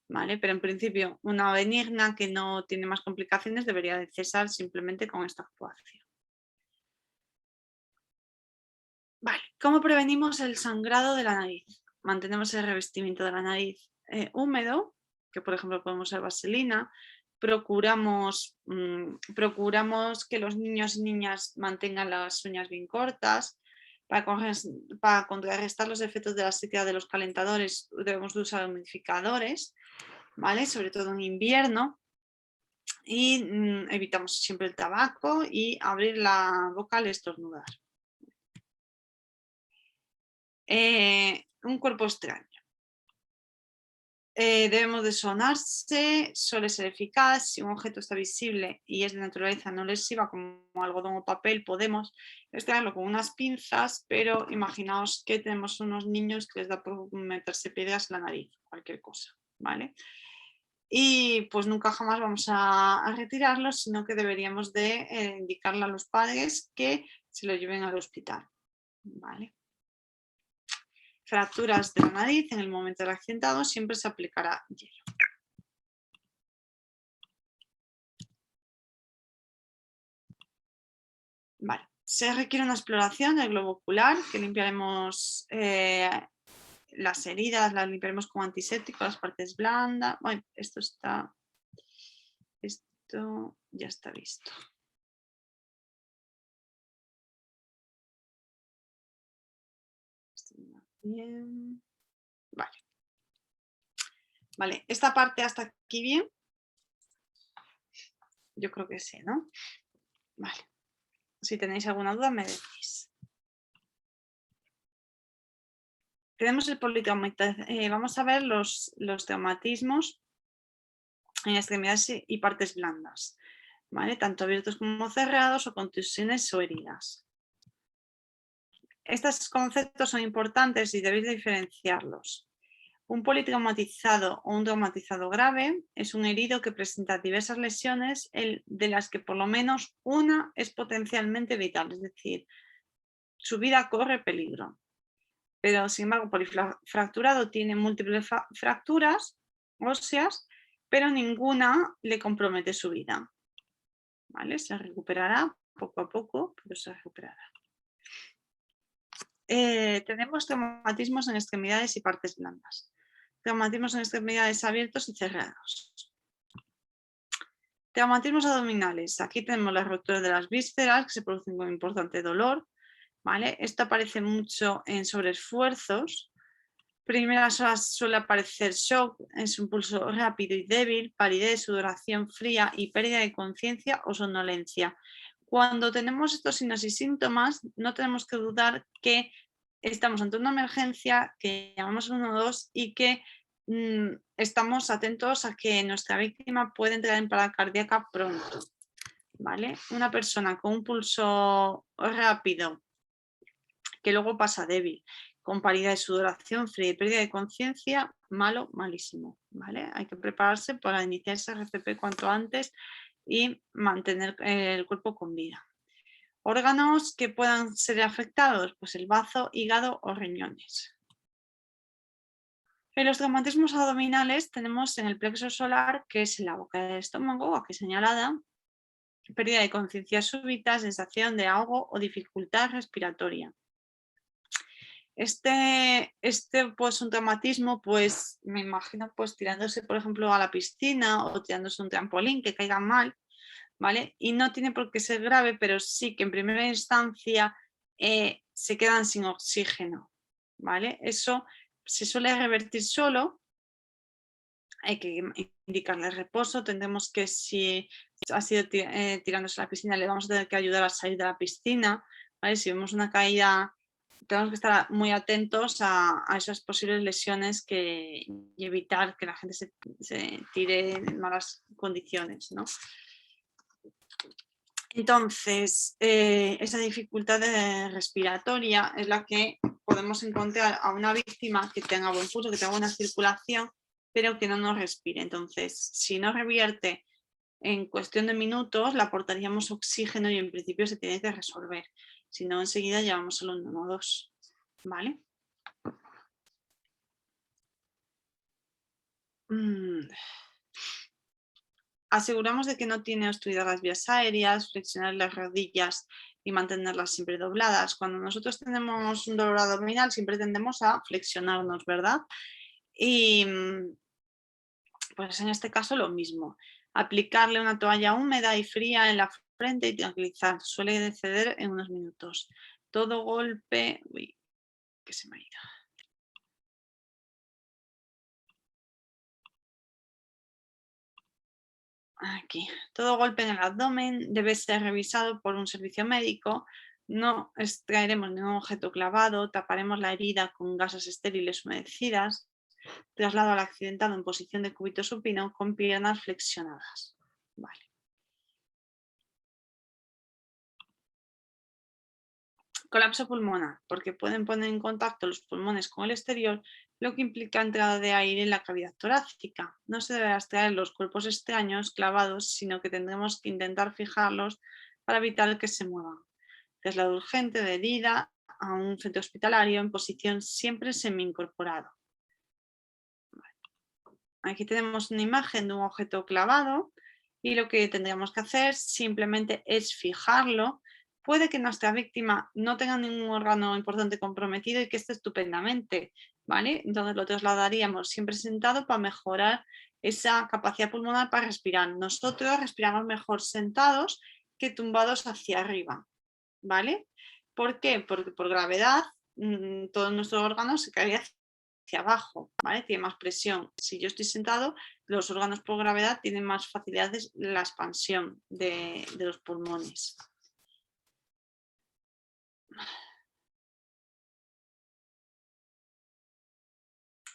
¿Vale? Pero en principio una benigna que no tiene más complicaciones debería de cesar simplemente con esta actuación. Vale, ¿cómo prevenimos el sangrado de la nariz? Mantenemos el revestimiento de la nariz húmedo, que por ejemplo podemos usar vaselina. Procuramos que los niños y niñas mantengan las uñas bien cortas. Para contrarrestar los efectos de la sequía de los calentadores debemos de usar humidificadores, ¿vale? Sobre todo en invierno. Y evitamos siempre el tabaco y abrir la boca al estornudar. Un cuerpo extraño. Debemos de sonarse, suele ser eficaz. Si un objeto está visible y es de naturaleza no lesiva, como algodón o papel, podemos extraerlo con unas pinzas, pero imaginaos que tenemos unos niños que les da por meterse piedras en la nariz, cualquier cosa, ¿vale? Y pues nunca jamás vamos a retirarlo, sino que deberíamos de indicarle a los padres que se lo lleven al hospital, ¿vale? Fracturas de la nariz, en el momento del accidentado siempre se aplicará hielo. Vale. Se requiere una exploración del globo ocular, que limpiaremos las heridas, las limpiaremos con antiséptico, las partes blandas. Bueno, esto ya está visto. Bien. Vale. Vale, esta parte hasta aquí bien. Yo creo que sí, ¿no? Vale. Si tenéis alguna duda me decís. Tenemos el politraumatismo. Vamos a ver los traumatismos en extremidades y partes blandas. ¿vale? Tanto abiertos como cerrados o contusiones o heridas. Estos conceptos son importantes y debéis diferenciarlos. Un politraumatizado o un traumatizado grave es un herido que presenta diversas lesiones de las que por lo menos una es potencialmente vital, es decir, su vida corre peligro. Pero sin embargo, polifracturado tiene múltiples fracturas óseas, pero ninguna le compromete su vida. ¿Vale? Se recuperará poco a poco, pero se recuperará. Tenemos traumatismos en extremidades y partes blandas. Traumatismos en extremidades abiertos y cerrados. Traumatismos abdominales. Aquí tenemos la ruptura de las vísceras que se producen con importante dolor. ¿Vale? Esto aparece mucho en sobreesfuerzos. Primeras horas suele aparecer shock, es un pulso rápido y débil, palidez, sudoración fría y pérdida de conciencia o somnolencia. Cuando tenemos estos signos y síntomas, no tenemos que dudar que estamos ante una emergencia, que llamamos al 112 y que estamos atentos a que nuestra víctima puede entrar en parada cardíaca pronto. ¿Vale? Una persona con un pulso rápido que luego pasa débil, con palidez de sudoración fría y pérdida de conciencia, malo, malísimo, ¿vale? Hay que prepararse para iniciar ese RCP cuanto antes y mantener el cuerpo con vida. Órganos que puedan ser afectados, pues el bazo, hígado o riñones. En los traumatismos abdominales tenemos en el plexo solar, que es en la boca del estómago, aquí señalada, pérdida de conciencia súbita, sensación de ahogo o dificultad respiratoria. Este pues un traumatismo, pues me imagino pues tirándose por ejemplo a la piscina o tirándose un trampolín que caiga mal, ¿vale? Y no tiene por qué ser grave, pero sí que en primera instancia se quedan sin oxígeno, ¿vale? Eso se suele revertir solo, hay que indicarle reposo, tendremos que si ha sido tirándose a la piscina le vamos a tener que ayudar a salir de la piscina, ¿vale? Si vemos una caída tenemos que estar muy atentos a esas posibles lesiones y evitar que la gente se tire en malas condiciones, ¿no? Entonces, esa dificultad respiratoria es la que podemos encontrar a una víctima que tenga buen pulso, que tenga buena circulación, pero que no respire. Entonces, si no revierte en cuestión de minutos, le aportaríamos oxígeno y en principio se tiene que resolver. Si no, enseguida llevamos al 112. ¿Vale? Aseguramos de que no tiene obstruidas las vías aéreas, flexionar las rodillas y mantenerlas siempre dobladas. Cuando nosotros tenemos un dolor abdominal siempre tendemos a flexionarnos, ¿verdad? Y pues en este caso lo mismo. Aplicarle una toalla húmeda y fría en la frente y tranquilizar. Suele ceder en unos minutos. Todo golpe... Uy, que se me ha ido. Aquí. Todo golpe en el abdomen debe ser revisado por un servicio médico. No extraeremos ningún objeto clavado, taparemos la herida con gasas estériles humedecidas, traslado al accidentado en posición de cúbito supino con piernas flexionadas. Vale. Colapso pulmonar, porque pueden poner en contacto los pulmones con el exterior, lo que implica entrada de aire en la cavidad torácica. No se deberá extraer los cuerpos extraños clavados, sino que tendremos que intentar fijarlos para evitar que se muevan. Traslado urgente de herida a un centro hospitalario en posición siempre semi-incorporado. Aquí tenemos una imagen de un objeto clavado y lo que tendríamos que hacer simplemente es fijarlo. Puede que nuestra víctima no tenga ningún órgano importante comprometido y que esté estupendamente, ¿vale? Entonces lo trasladaríamos siempre sentado para mejorar esa capacidad pulmonar para respirar. Nosotros respiramos mejor sentados que tumbados hacia arriba, ¿vale? ¿Por qué? Porque por gravedad todos nuestros órganos se caerían hacia abajo, ¿vale? Tiene más presión. Si yo estoy sentado, los órganos por gravedad tienen más facilidades en la expansión de los pulmones.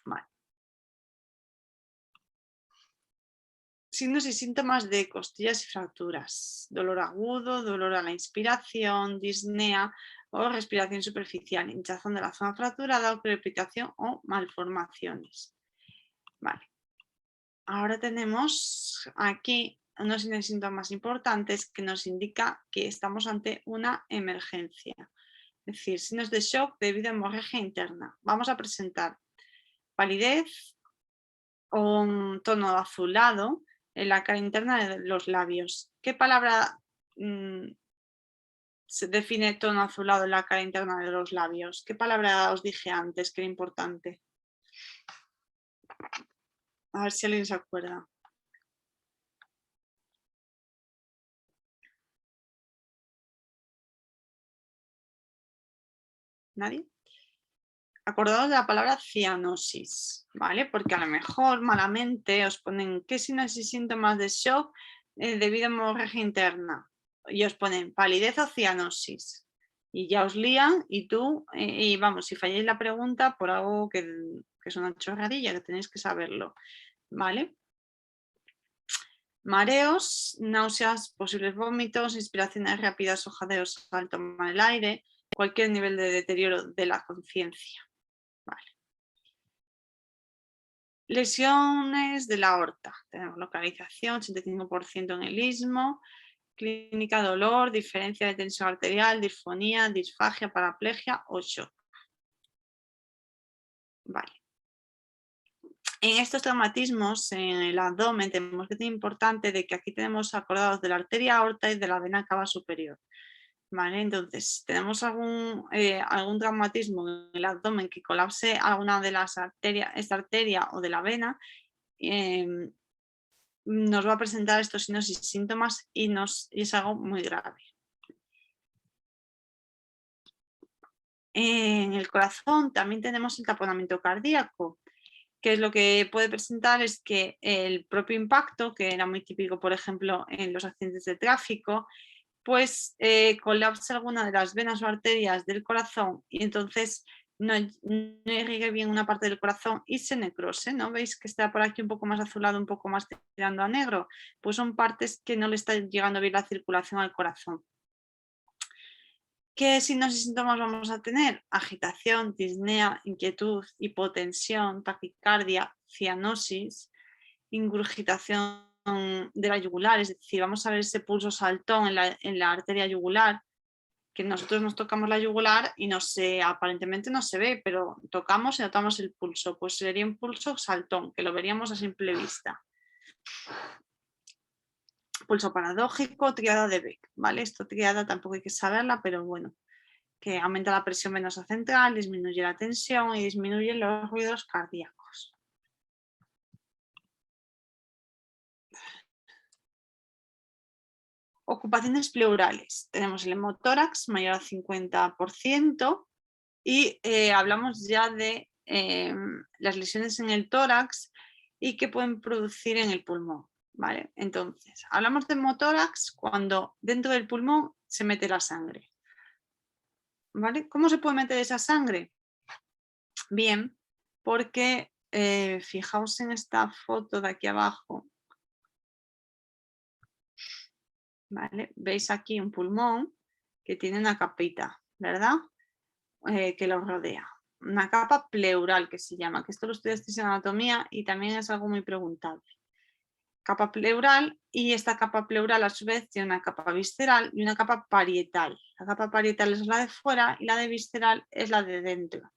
Vale. signos y síntomas de costillas y fracturas, dolor agudo, dolor a la inspiración, disnea o respiración superficial, hinchazón de la zona fracturada o crepitación o malformaciones. Vale. Ahora tenemos aquí unos signos y síntomas importantes que nos indica que estamos ante una emergencia. Es decir, signos de shock debido a hemorragia interna. Vamos a presentar palidez o un tono azulado en la cara interna de los labios. ¿Qué palabra se define tono azulado en la cara interna de los labios? ¿Qué palabra os dije antes que era importante? A ver si alguien se acuerda. ¿Nadie? Acordaos de la palabra cianosis, ¿vale? Porque a lo mejor malamente os ponen qué signos y síntomas de shock debido a hemorragia interna y os ponen palidez o cianosis y ya os lían y tú, y vamos, si falláis la pregunta por algo que es una chorradilla, que tenéis que saberlo, ¿vale? Mareos, náuseas, posibles vómitos, inspiraciones rápidas o jadeos al tomar el aire, cualquier nivel de deterioro de la conciencia. Vale. Lesiones de la aorta. Tenemos localización, 85% en el istmo, clínica, dolor, diferencia de tensión arterial, disfonía, disfagia, paraplegia o shock. Vale. En estos traumatismos, en el abdomen, tenemos que tener importante de que aquí tenemos acordados de la arteria aorta y de la vena cava superior. Vale, entonces, tenemos algún traumatismo en el abdomen que colapse alguna de las arterias, esta arteria o de la vena, nos va a presentar estos signos y síntomas y es algo muy grave. En el corazón también tenemos el taponamiento cardíaco, que es lo que puede presentar es que el propio impacto, que era muy típico, por ejemplo, en los accidentes de tráfico, pues colapsa alguna de las venas o arterias del corazón y entonces no irrigue bien una parte del corazón y se necrose, ¿no? ¿Veis que está por aquí un poco más azulado, un poco más tirando a negro? Pues son partes que no le está llegando bien la circulación al corazón. ¿Qué signos y síntomas vamos a tener? Agitación, disnea, inquietud, hipotensión, taquicardia, cianosis, ingurgitación de la yugular, es decir, vamos a ver ese pulso saltón en la arteria yugular, que nosotros nos tocamos la yugular y aparentemente no se ve, pero tocamos y notamos el pulso, pues sería un pulso saltón, que lo veríamos a simple vista. Pulso paradójico, triada de Beck, ¿vale? Esto triada tampoco hay que saberla, pero bueno, que aumenta la presión venosa central, disminuye la tensión y disminuye los ruidos cardíacos. Ocupaciones pleurales. Tenemos el hemotórax mayor al 50% y hablamos ya de las lesiones en el tórax y que pueden producir en el pulmón. ¿Vale? Entonces, hablamos de hemotórax cuando dentro del pulmón se mete la sangre. ¿Vale? ¿Cómo se puede meter esa sangre? Bien, porque fijaos en esta foto de aquí abajo. ¿Vale? Veis aquí un pulmón que tiene una capita, ¿verdad? Que lo rodea. Una capa pleural que se llama, que esto lo estudiasteis en anatomía y también es algo muy preguntable. Capa pleural y esta capa pleural a su vez tiene una capa visceral y una capa parietal. La capa parietal es la de fuera y la de visceral es la de dentro.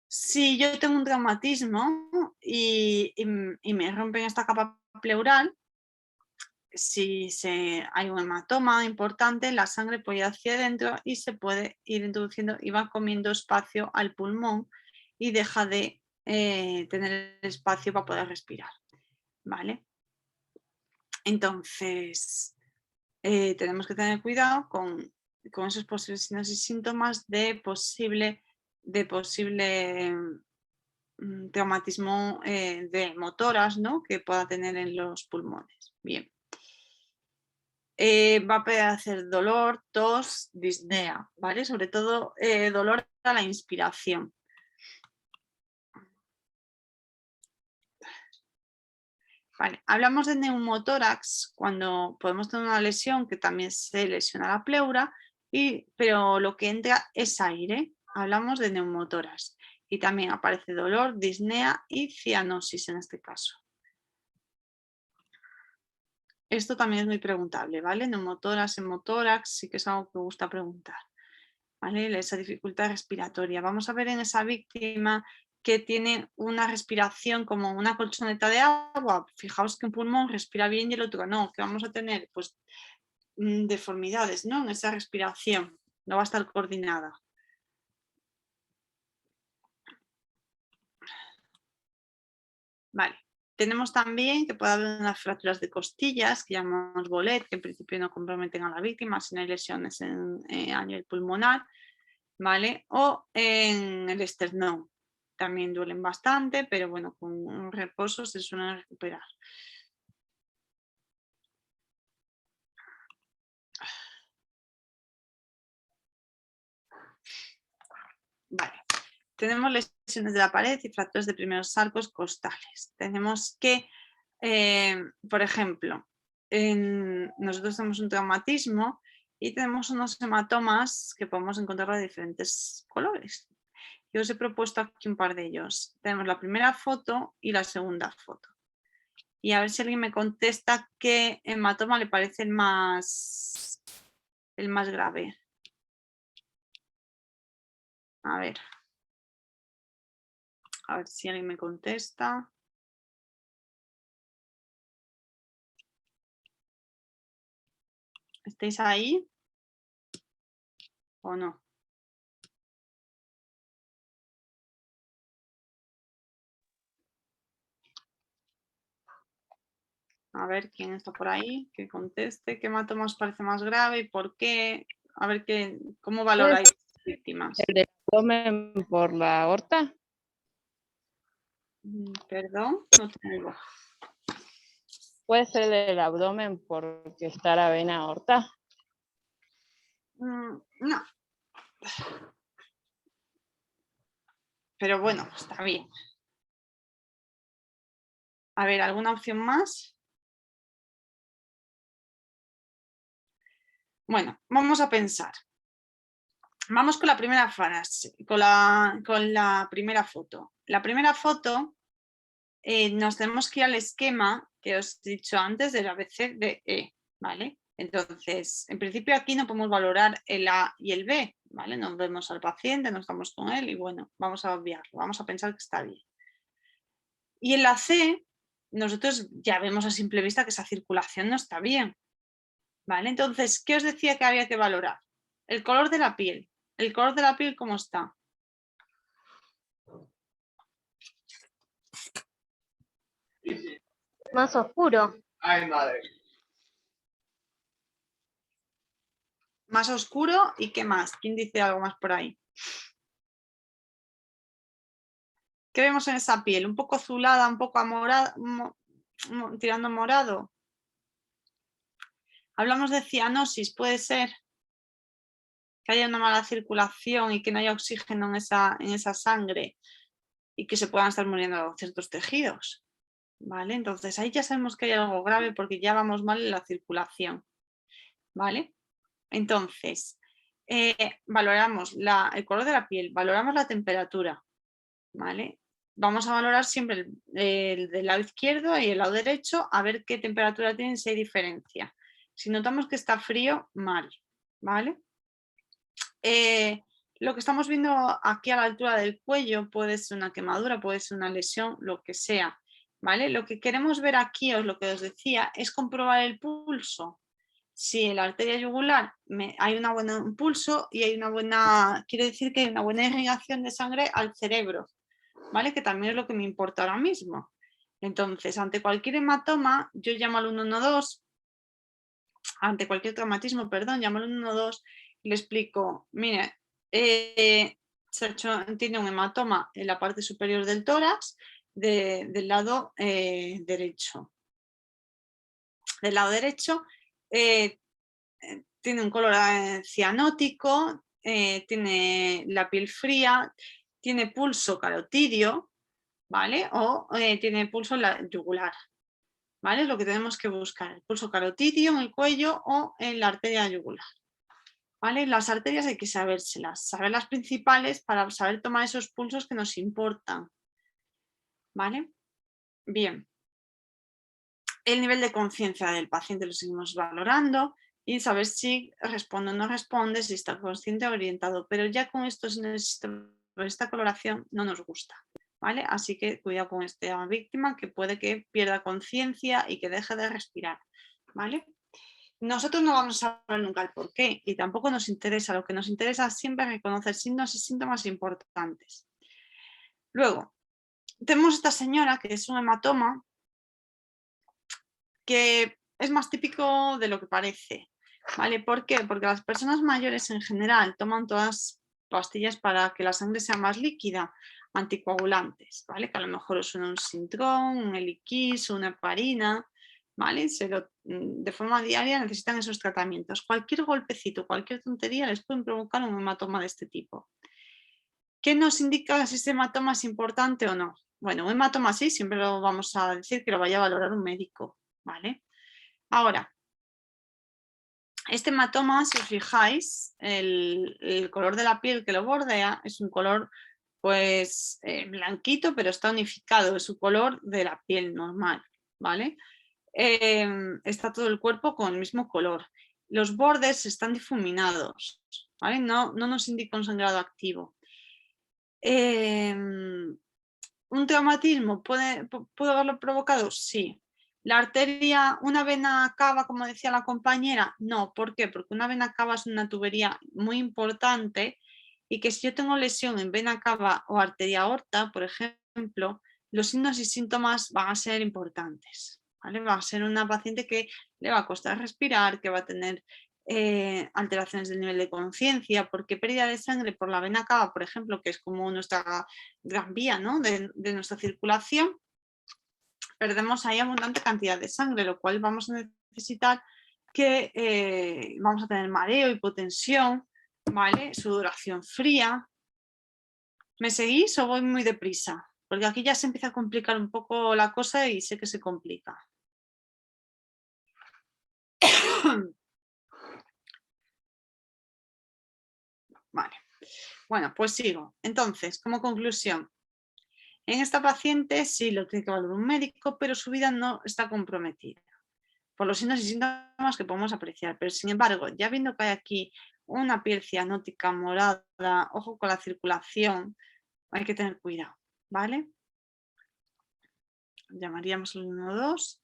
Si yo tengo un traumatismo y me rompen esta capa pleural, si hay un hematoma importante, la sangre puede ir hacia adentro y se puede ir introduciendo y va comiendo espacio al pulmón y deja de tener espacio para poder respirar. ¿Vale? Entonces, tenemos que tener cuidado con esos posibles signos y síntomas de posible traumatismo de motoras, ¿no? Que pueda tener en los pulmones. Bien. Va a poder hacer dolor, tos, disnea, ¿vale? Sobre todo dolor a la inspiración. Vale, hablamos de neumotórax cuando podemos tener una lesión que también se lesiona la pleura, pero lo que entra es aire. Hablamos de neumotórax. Y también aparece dolor, disnea y cianosis en este caso. Esto también es muy preguntable, ¿vale? Neumotórax, hemotórax, sí que es algo que me gusta preguntar. ¿Vale? Esa dificultad respiratoria. Vamos a ver en esa víctima que tiene una respiración como una colchoneta de agua. Fijaos que un pulmón respira bien y el otro no. ¿Qué vamos a tener? Pues deformidades, ¿no? En esa respiración. No va a estar coordinada. Vale. Tenemos también que puede haber unas fracturas de costillas, que llamamos bolet, que en principio no comprometen a la víctima si no hay lesiones a nivel pulmonar, ¿vale? O en el esternón. También duelen bastante, pero bueno, con un reposo se suelen recuperar. Vale. Tenemos lesiones de la pared y fracturas de primeros arcos costales. Tenemos que, por ejemplo, nosotros tenemos un traumatismo y tenemos unos hematomas que podemos encontrar de diferentes colores. Yo os he propuesto aquí un par de ellos. Tenemos la primera foto y la segunda foto. Y a ver si alguien me contesta qué hematoma le parece el más grave. A ver si alguien me contesta. ¿Estáis ahí o no? A ver quién está por ahí, que conteste qué hematoma os parece más grave y por qué. A ver cómo valoráis las víctimas. ¿El del abdomen por la aorta? Perdón, no te oigo. ¿Puede ser del abdomen porque está la vena aorta? No. Pero bueno, está bien. A ver, ¿alguna opción más? Bueno, vamos a pensar. Vamos con la primera frase, con la primera foto. La primera foto nos tenemos que ir al esquema que os he dicho antes del ABCDE, ¿vale? Entonces, en principio aquí no podemos valorar el A y el B, ¿vale? Nos vemos al paciente, no estamos con él y bueno, vamos a obviarlo, vamos a pensar que está bien. Y en la C, nosotros ya vemos a simple vista que esa circulación no está bien, ¿vale? Entonces, ¿qué os decía que había que valorar? El color de la piel. ¿El color de la piel cómo está? Más oscuro. Ay, madre. Más oscuro y ¿qué más? ¿Quién dice algo más por ahí? ¿Qué vemos en esa piel? ¿Un poco azulada, un poco tirando morado? Hablamos de cianosis, puede ser que haya una mala circulación y que no haya oxígeno en esa sangre y que se puedan estar muriendo ciertos tejidos, ¿vale? Entonces ahí ya sabemos que hay algo grave porque ya vamos mal en la circulación, ¿vale? Entonces, valoramos el color de la piel, valoramos la temperatura, ¿vale? Vamos a valorar siempre el del lado izquierdo y el lado derecho a ver qué temperatura tienen, si hay diferencia. Si notamos que está frío, mal, ¿vale? Lo que estamos viendo aquí a la altura del cuello puede ser una quemadura, puede ser una lesión, lo que sea, ¿vale? Lo que queremos ver aquí, lo que os decía, es comprobar el pulso. Si en la arteria yugular hay un buen pulso y quiere decir que hay una buena irrigación de sangre al cerebro, ¿vale? Que también es lo que me importa ahora mismo. Entonces, ante cualquier hematoma, yo llamo al 112, ante cualquier traumatismo, perdón, llamo al 112 y le explico, mire, tiene un hematoma en la parte superior del tórax del lado derecho. Del lado derecho tiene un color cianótico, tiene la piel fría, tiene pulso carotidio, ¿vale? O tiene pulso yugular, ¿vale? Es lo que tenemos que buscar, el pulso carotídeo en el cuello o en la arteria yugular. ¿Vale? Las arterias hay que sabérselas, saber las principales para saber tomar esos pulsos que nos importan. ¿Vale? Bien. El nivel de conciencia del paciente lo seguimos valorando y saber si responde o no responde, si está consciente o orientado. Pero ya con esta coloración no nos gusta. ¿Vale? Así que cuidado con esta víctima que puede que pierda conciencia y que deje de respirar. ¿Vale? Nosotros no vamos a saber nunca el por qué y tampoco nos interesa. Lo que nos interesa siempre es reconocer signos y síntomas importantes. Luego, tenemos esta señora que es un hematoma que es más típico de lo que parece. ¿Vale? ¿Por qué? Porque las personas mayores en general toman todas pastillas para que la sangre sea más líquida, anticoagulantes, ¿vale? Que a lo mejor os suena un Sintrón, un Eliquis, una heparina, ¿vale? De forma diaria necesitan esos tratamientos. Cualquier golpecito, cualquier tontería les pueden provocar un hematoma de este tipo. ¿Qué nos indica si ese hematoma es importante o no? Bueno, un hematoma sí, siempre lo vamos a decir que lo vaya a valorar un médico, ¿vale? Ahora, este hematoma, si os fijáis, el color de la piel que lo bordea es un color pues blanquito, pero está unificado, es su color de la piel normal, ¿vale? Está todo el cuerpo con el mismo color. Los bordes están difuminados, ¿vale? No nos indica un sangrado activo. ¿Un traumatismo puede haberlo provocado? Sí. ¿La arteria, una vena cava, como decía la compañera? No. ¿Por qué? Porque una vena cava es una tubería muy importante y que si yo tengo lesión en vena cava o arteria aorta, por ejemplo, los signos y síntomas van a ser importantes. ¿Vale? Va a ser una paciente que le va a costar respirar, que va a tener alteraciones del nivel de conciencia, porque pérdida de sangre por la vena cava, por ejemplo, que es como nuestra gran vía, ¿no? de nuestra circulación, perdemos ahí abundante cantidad de sangre, lo cual vamos a necesitar que vamos a tener mareo, hipotensión, ¿vale? Sudoración fría. ¿Me seguís o voy muy deprisa? Porque aquí ya se empieza a complicar un poco la cosa y sé que se complica. Vale. Bueno, pues sigo. Entonces, como conclusión, en esta paciente sí lo tiene que valorar un médico, pero su vida no está comprometida por los signos y síntomas que podemos apreciar. Pero sin embargo, ya viendo que hay aquí una piel cianótica morada, ojo con la circulación, hay que tener cuidado, ¿vale? Llamaríamos al 112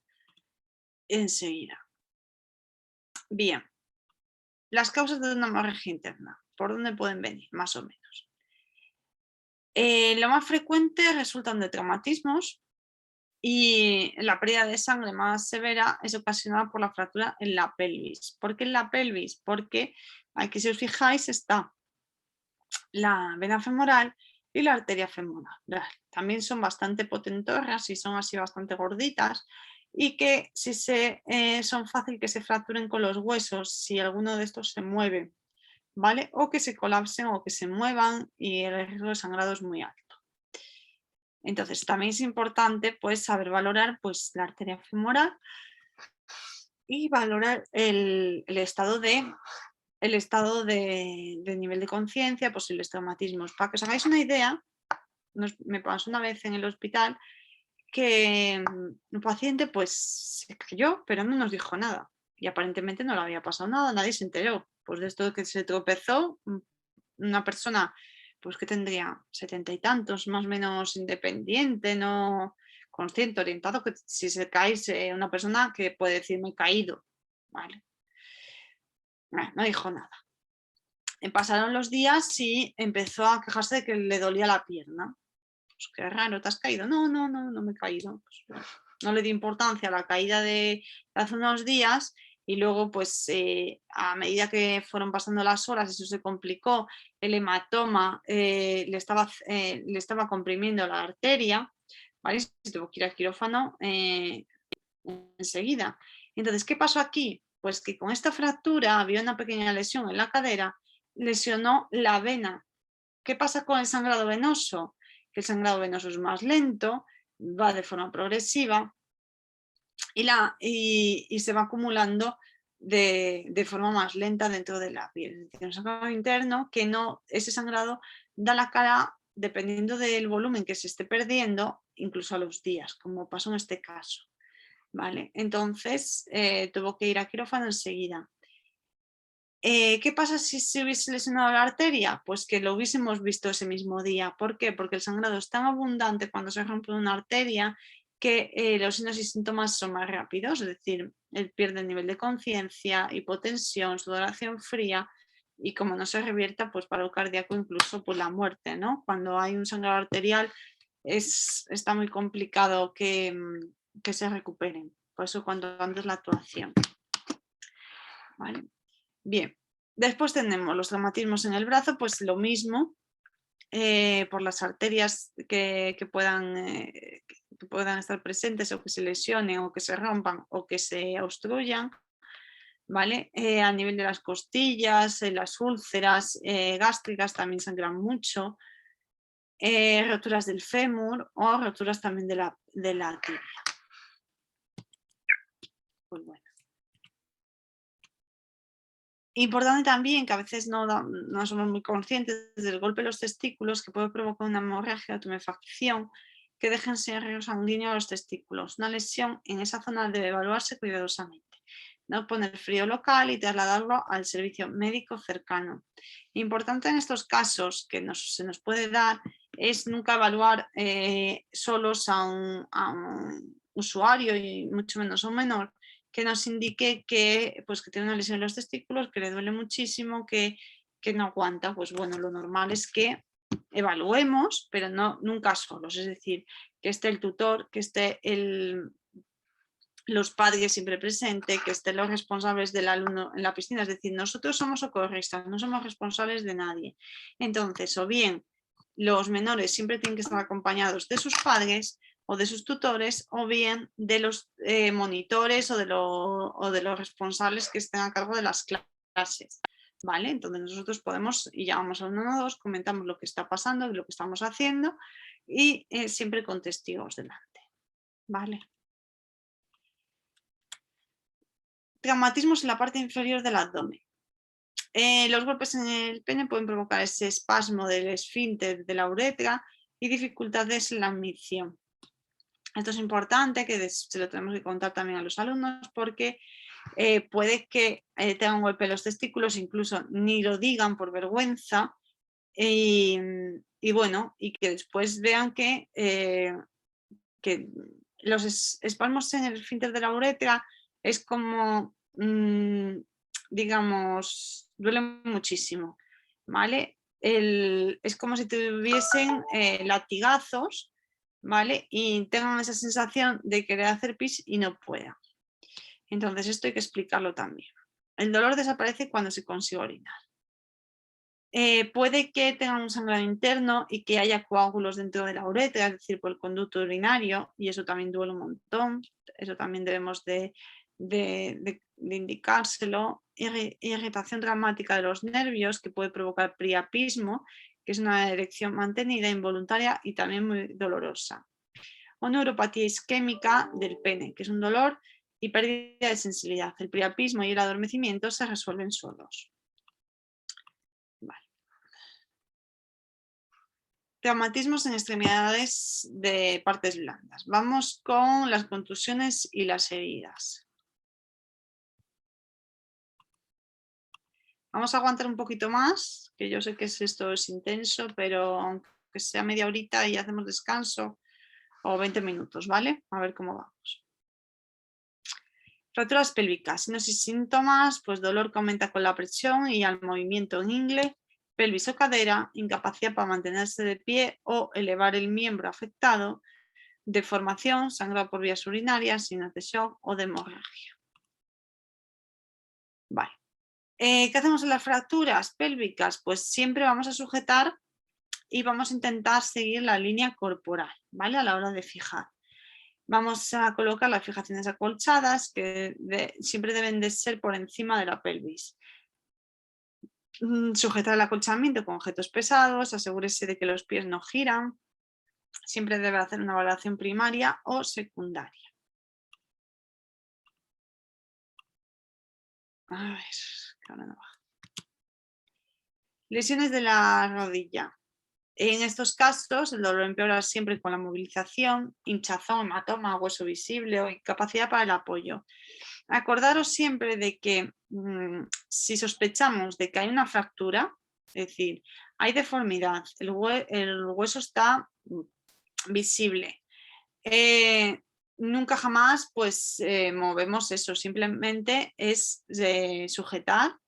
enseguida. Bien, las causas de una hemorragia interna, ¿por dónde pueden venir? Más o menos. Lo más frecuente resultan de traumatismos y la pérdida de sangre más severa es ocasionada por la fractura en la pelvis. ¿Por qué en la pelvis? Porque aquí, si os fijáis, está la vena femoral y la arteria femoral. También son bastante potentorras y son así bastante gorditas y que son fácil que se fracturen con los huesos si alguno de estos se mueve, ¿vale? O que se colapsen o que se muevan y el riesgo de sangrado es muy alto. Entonces, también es importante pues, saber valorar pues, la arteria femoral y valorar el estado de nivel de conciencia, posibles traumatismos. Para que os hagáis una idea, me pasó una vez en el hospital que un paciente pues se cayó, pero no nos dijo nada. Y aparentemente no le había pasado nada, nadie se enteró. Pues de esto que se tropezó, una persona pues que tendría 70 y tantos, más o menos independiente, no consciente, orientado, que si se cae una persona que puede decir me he caído, ¿vale? No dijo nada. Pasaron los días y empezó a quejarse de que le dolía la pierna. Pues qué raro, ¿te has caído? No me he caído. Pues, bueno, no le di importancia a la caída de hace unos días y luego pues a medida que fueron pasando las horas eso se complicó, el hematoma le estaba comprimiendo la arteria, ¿vale? Se tuvo que ir al quirófano enseguida. Entonces, ¿qué pasó aquí? Pues que con esta fractura había una pequeña lesión en la cadera, lesionó la vena. ¿Qué pasa con el sangrado venoso? Que el sangrado venoso es más lento, va de forma progresiva y se va acumulando de forma más lenta dentro de la piel. Es decir, un sangrado interno que no, ese sangrado da la cara dependiendo del volumen que se esté perdiendo, incluso a los días, como pasó en este caso. ¿Vale? Entonces tuvo que ir a quirófano enseguida. ¿Qué pasa si se hubiese lesionado la arteria? Pues que lo hubiésemos visto ese mismo día. ¿Por qué? Porque el sangrado es tan abundante cuando se rompe una arteria que los signos y síntomas son más rápidos, es decir, él pierde el nivel de conciencia, hipotensión, sudoración fría y como no se revierta, pues paro cardíaco, incluso pues la muerte, ¿no? Cuando hay un sangrado arterial está muy complicado que se recuperen. Por eso cuanto antes la actuación. ¿Vale? Bien, después tenemos los traumatismos en el brazo, pues lo mismo, por las arterias que puedan estar presentes o que se lesionen o que se rompan o que se obstruyan, ¿vale? A nivel de las costillas, las úlceras gástricas también sangran mucho, roturas del fémur o roturas también de la tibia. Pues bueno. Importante también, que a veces no somos muy conscientes del golpe de los testículos, que puede provocar una hemorragia o tumefacción, que dejen sin sanguíneo a los testículos. Una lesión en esa zona debe evaluarse cuidadosamente. No poner frío local y trasladarlo al servicio médico cercano. Importante en estos casos que se nos puede dar es nunca evaluar solos a un usuario y mucho menos a un menor, que nos indique que, pues, que tiene una lesión en los testículos, que le duele muchísimo, que no aguanta. Pues bueno, lo normal es que evaluemos, pero nunca solos, es decir, que esté el tutor, que esté los padres siempre presentes, que estén los responsables del alumno en la piscina, es decir, nosotros somos socorristas, no somos responsables de nadie. Entonces, o bien los menores siempre tienen que estar acompañados de sus padres o de sus tutores, o bien de los monitores o de los responsables que estén a cargo de las clases. ¿Vale? Entonces nosotros podemos, y llamamos al 112, comentamos lo que está pasando, lo que estamos haciendo, y siempre con testigos delante. ¿Vale? Traumatismos en la parte inferior del abdomen. Los golpes en el pene pueden provocar ese espasmo del esfínter de la uretra y dificultades en la admisión. Esto es importante, que se lo tenemos que contar también a los alumnos, porque puede que tengan un golpe en los testículos, incluso ni lo digan por vergüenza, y bueno, y que después vean que los espasmos en el esfínter de la uretra es como, digamos, duele muchísimo, ¿vale? Es como si tuviesen latigazos, ¿vale? Y tengan esa sensación de querer hacer pis y no puedan. Entonces esto hay que explicarlo también. El dolor desaparece cuando se consigue orinar. Puede que tengan un sangrado interno y que haya coágulos dentro de la uretra, es decir, por el conducto urinario, y eso también duele un montón. Eso también debemos de indicárselo. Irritación dramática de los nervios, que puede provocar priapismo, que es una erección mantenida, involuntaria y también muy dolorosa. O neuropatía isquémica del pene, que es un dolor y pérdida de sensibilidad. El priapismo y el adormecimiento se resuelven solos. Traumatismos en extremidades de partes blandas. Vamos con las contusiones y las heridas. Vamos a aguantar un poquito más, que yo sé que esto es intenso, pero aunque sea media horita y hacemos descanso, o 20 minutos, ¿vale? A ver cómo vamos. Fracturas pélvicas, signos y síntomas, pues dolor que aumenta con la presión y al movimiento en ingle, pelvis o cadera, incapacidad para mantenerse de pie o elevar el miembro afectado, deformación, sangrado por vías urinarias, signos de shock o de hemorragia. Vale. ¿Qué hacemos en las fracturas pélvicas? Pues siempre vamos a sujetar y vamos a intentar seguir la línea corporal, ¿vale? A la hora de fijar. Vamos a colocar las fijaciones acolchadas, que siempre deben de ser por encima de la pelvis. Sujetar el acolchamiento con objetos pesados, asegúrese de que los pies no giran. Siempre debe hacer una valoración primaria o secundaria. A ver, que ahora no va. Lesiones de la rodilla. En estos casos, el dolor empeora siempre con la movilización, hinchazón, hematoma, hueso visible o incapacidad para el apoyo. Acordaros siempre de que si sospechamos de que hay una fractura, es decir, hay deformidad, el hueso está visible, nunca jamás pues movemos eso, simplemente es sujetar,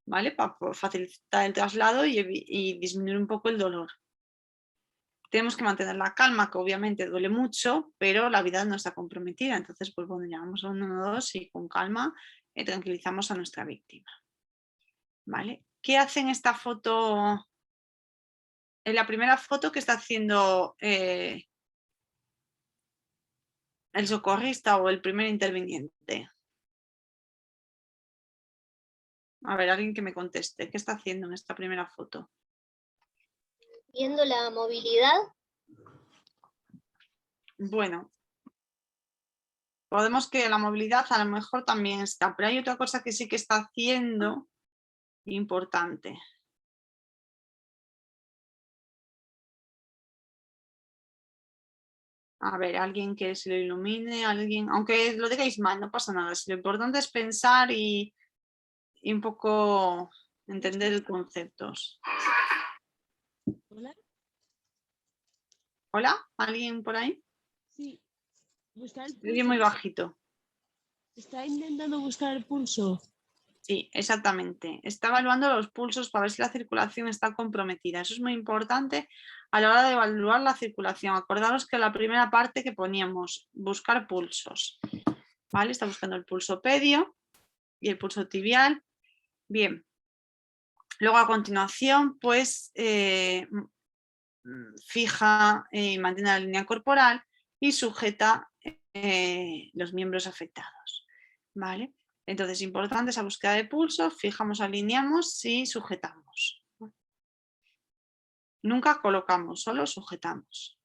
¿vale? Para facilitar el traslado y disminuir un poco el dolor. Tenemos que mantener la calma, que obviamente duele mucho, pero la vida no está comprometida. Entonces, pues bueno, llamamos a 112 y con calma tranquilizamos a nuestra víctima. ¿Vale? ¿Qué hace en esta foto? En la primera foto que está haciendo el socorrista o el primer interviniente. A ver, alguien que me conteste. ¿Qué está haciendo en esta primera foto? Viendo la movilidad. Bueno, podemos que la movilidad a lo mejor también está, pero hay otra cosa que sí que está haciendo importante. A ver, alguien que se lo ilumine, alguien, aunque lo digáis mal, no pasa nada. Lo importante es pensar y un poco entender conceptos. ¿Hola? ¿Hola? ¿Alguien por ahí? Sí. Buscar el Se oye muy bajito. Está intentando buscar el pulso. Sí, exactamente. Está evaluando los pulsos para ver si la circulación está comprometida. Eso es muy importante a la hora de evaluar la circulación. Acordaros que la primera parte que poníamos, buscar pulsos. ¿Vale? Está buscando el pulso pedio y el pulso tibial. Bien. Luego a continuación, pues fija y mantiene la línea corporal y sujeta los miembros afectados. ¿Vale? Entonces, importante esa búsqueda de pulso, fijamos, alineamos y sujetamos. Nunca colocamos, solo sujetamos.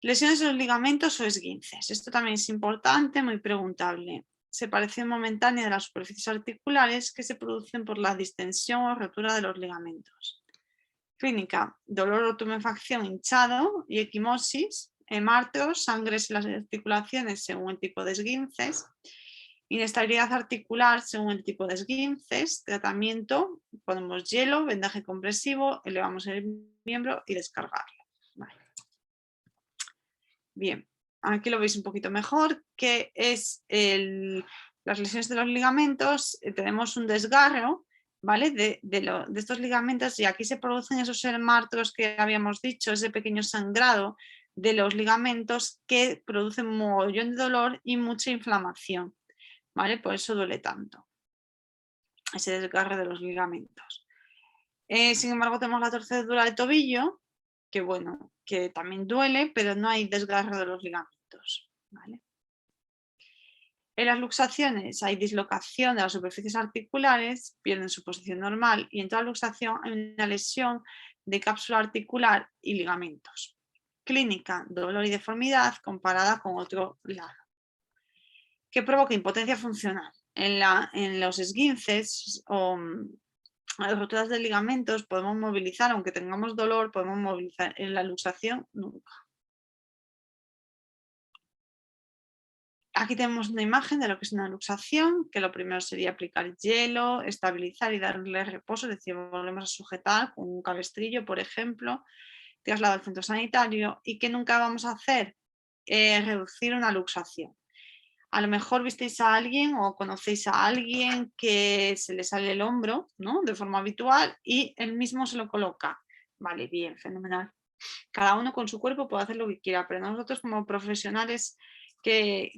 Lesiones de los ligamentos o esguinces. Esto también es importante, muy preguntable. Separación momentánea de las superficies articulares que se producen por la distensión o rotura de los ligamentos. Clínica, dolor o tumefacción, hinchado y equimosis, hemartos, sangres en las articulaciones según el tipo de esguinces, inestabilidad articular según el tipo de esguinces, tratamiento, ponemos hielo, vendaje compresivo, elevamos el miembro y descargarlo. Vale. Bien, aquí lo veis un poquito mejor, que es las lesiones de los ligamentos, tenemos un desgarro, ¿vale? De estos ligamentos y aquí se producen esos hemartos que habíamos dicho, ese pequeño sangrado de los ligamentos que producen un mogollón de dolor y mucha inflamación, ¿vale? Por eso duele tanto, ese desgarre de los ligamentos. Sin embargo, tenemos la torcedura del tobillo, que bueno, que también duele, pero no hay desgarro de los ligamentos, ¿vale? En las luxaciones hay dislocación de las superficies articulares, pierden su posición normal y en toda luxación hay una lesión de cápsula articular y ligamentos. Clínica, dolor y deformidad comparada con otro lado. ¿Qué provoca impotencia funcional? En los esguinces o las roturas de ligamentos podemos movilizar, aunque tengamos dolor, podemos movilizar. En la luxación, nunca. Aquí tenemos una imagen de lo que es una luxación, que lo primero sería aplicar hielo, estabilizar y darle reposo, es decir, volvemos a sujetar con un cabestrillo, por ejemplo, traslado al centro sanitario y que nunca vamos a hacer reducir una luxación. A lo mejor visteis a alguien o conocéis a alguien que se le sale el hombro, ¿no? De forma habitual y él mismo se lo coloca. Vale, bien, fenomenal. Cada uno con su cuerpo puede hacer lo que quiera, pero nosotros como profesionales que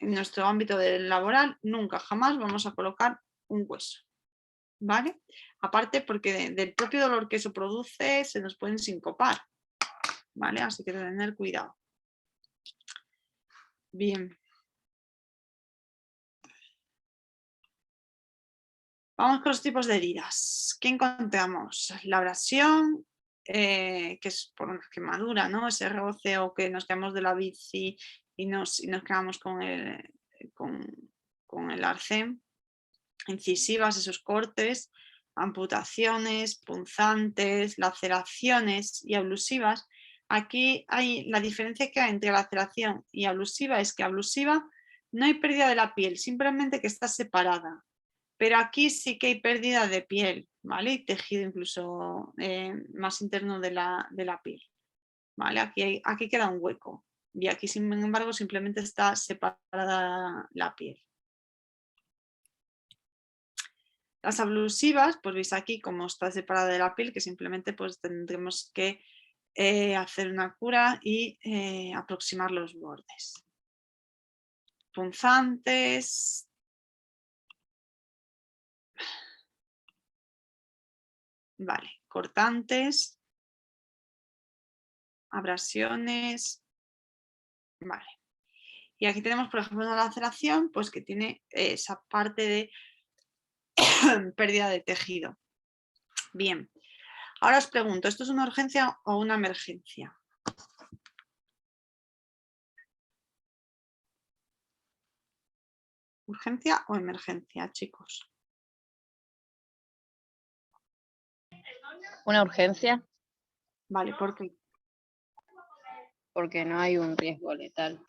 en nuestro ámbito laboral nunca jamás vamos a colocar un hueso. ¿Vale? Aparte porque del propio dolor que eso produce se nos pueden sincopar. ¿Vale? Así que tener cuidado. Bien. Vamos con los tipos de heridas. ¿Qué encontramos? La abrasión, que es por una quemadura, ¿no? Ese roce o que nos quedamos de la bici y nos quedamos con con el arcén, incisivas, esos cortes, amputaciones, punzantes, laceraciones y ablusivas. Aquí hay la diferencia que hay entre laceración y ablusiva es que ablusiva no hay pérdida de la piel, simplemente que está separada. Pero aquí sí que hay pérdida de piel, ¿vale? Y tejido incluso más interno de la piel, ¿vale? Aquí queda un hueco y aquí sin embargo simplemente está separada la piel. Las ablusivas, pues veis aquí como está separada de la piel, que simplemente pues tendremos que hacer una cura y aproximar los bordes. Punzantes. Vale, cortantes. Abrasiones. Vale. Y aquí tenemos, por ejemplo, una laceración, pues que tiene esa parte de pérdida de tejido. Bien. Ahora os pregunto, ¿esto es una urgencia o una emergencia? ¿Urgencia o emergencia, chicos? Una urgencia Vale, ¿por qué? porque no hay un riesgo letal.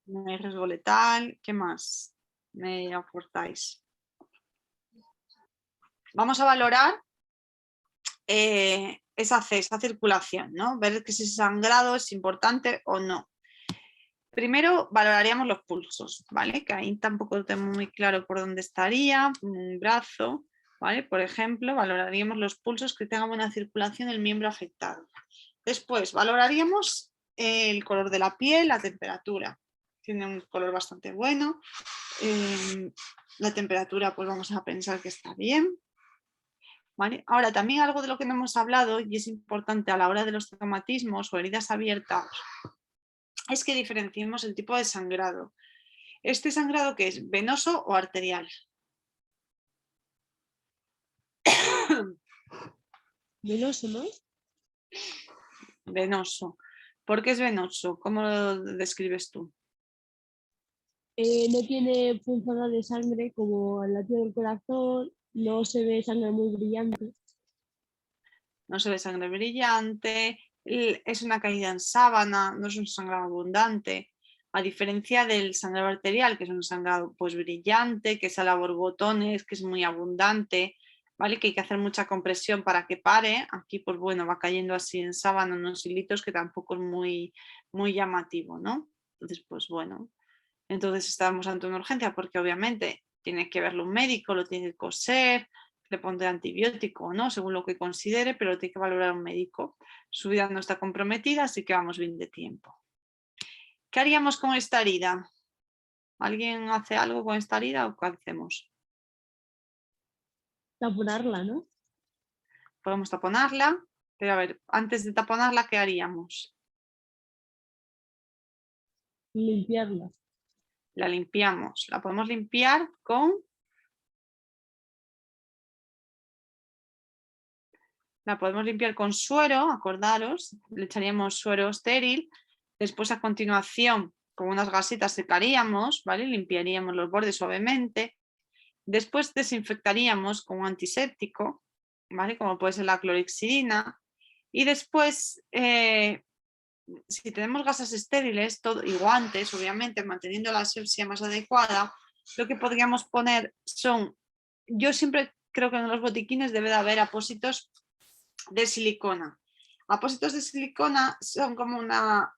No hay riesgo letal. ¿Qué más me aportáis? Vamos a valorar esa circulación, ¿no? Ver que si ese sangrado es importante o no. Primero valoraríamos los pulsos, ¿vale? Que ahí tampoco tengo muy claro por dónde estaría, un brazo, ¿vale? Por ejemplo, valoraríamos los pulsos que tengan buena circulación del miembro afectado. Después valoraríamos el color de la piel, la temperatura. Tiene un color bastante bueno. La temperatura, pues vamos a pensar que está bien. ¿Vale? Ahora, también algo de lo que no hemos hablado y es importante a la hora de los traumatismos o heridas abiertas es que diferenciemos el tipo de sangrado. ¿Este sangrado qué es? ¿Venoso o arterial? Venoso, ¿no? Venoso. ¿Por qué es venoso? ¿Cómo lo describes tú? No tiene punzada de sangre como el latido del corazón, no se ve sangre muy brillante. No se ve sangre brillante, es una caída en sábana, no es un sangrado abundante, a diferencia del sangrado arterial, que es un sangrado pues brillante, que sale a borbotones, que es muy abundante, ¿vale? Que hay que hacer mucha compresión para que pare. Aquí pues bueno, va cayendo así en sábana unos hilitos que tampoco es muy, muy llamativo, ¿no? Entonces pues bueno, entonces estamos ante una urgencia porque obviamente tiene que verlo un médico, lo tiene que coser, le pondré antibiótico o no, según lo que considere, pero lo tiene que valorar un médico. Su vida no está comprometida, así que vamos bien de tiempo. ¿Qué haríamos con esta herida? ¿Alguien hace algo con esta herida o qué hacemos? Taponarla, ¿no? Podemos taponarla, pero a ver, antes de taponarla, ¿qué haríamos? Limpiarla. La limpiamos. La podemos limpiar con... La podemos limpiar con suero, acordaros, le echaríamos suero estéril, después a continuación con unas gasitas secaríamos, ¿vale? Limpiaríamos los bordes suavemente, después desinfectaríamos con un antiséptico, ¿vale? Como puede ser la clorhexidina, y después, si tenemos gasas estériles y guantes, obviamente manteniendo la asepsia más adecuada, lo que podríamos poner son, yo siempre creo que en los botiquines debe de haber apósitos de silicona. Apósitos de silicona son como una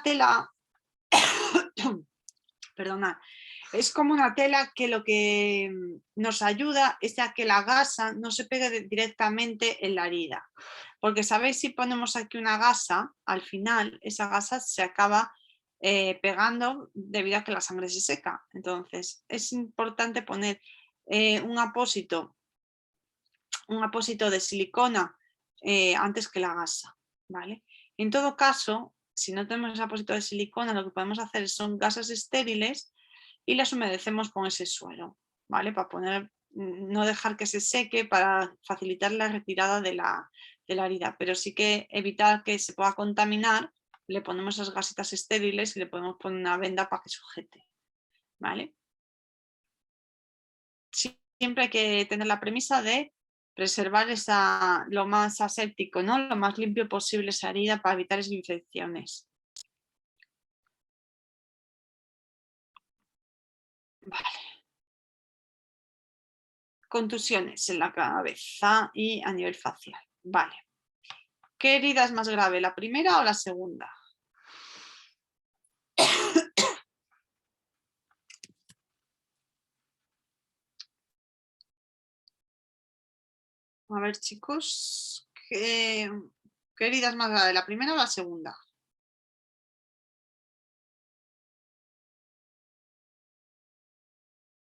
tela, perdonad, es como una tela que lo que nos ayuda es a que la gasa no se pegue directamente en la herida. Porque sabéis, si ponemos aquí una gasa, al final esa gasa se acaba pegando debido a que la sangre se seca. Entonces es importante poner un apósito de silicona antes que la gasa, ¿vale? En todo caso, si no tenemos ese apósito de silicona, lo que podemos hacer son gasas estériles y las humedecemos con ese suero, ¿vale? Para no dejar que se seque, para facilitar la retirada de la herida, pero sí que evitar que se pueda contaminar le ponemos esas gasitas estériles y le podemos poner una venda para que sujete, ¿vale? Siempre hay que tener la premisa de preservar lo más aséptico, ¿no? Lo más limpio posible esa herida para evitar esas infecciones. Vale. Contusiones en la cabeza y a nivel facial. Vale. ¿Qué herida es más grave, la primera o la segunda? A ver, chicos, ¿qué herida es más grave, la primera o la segunda?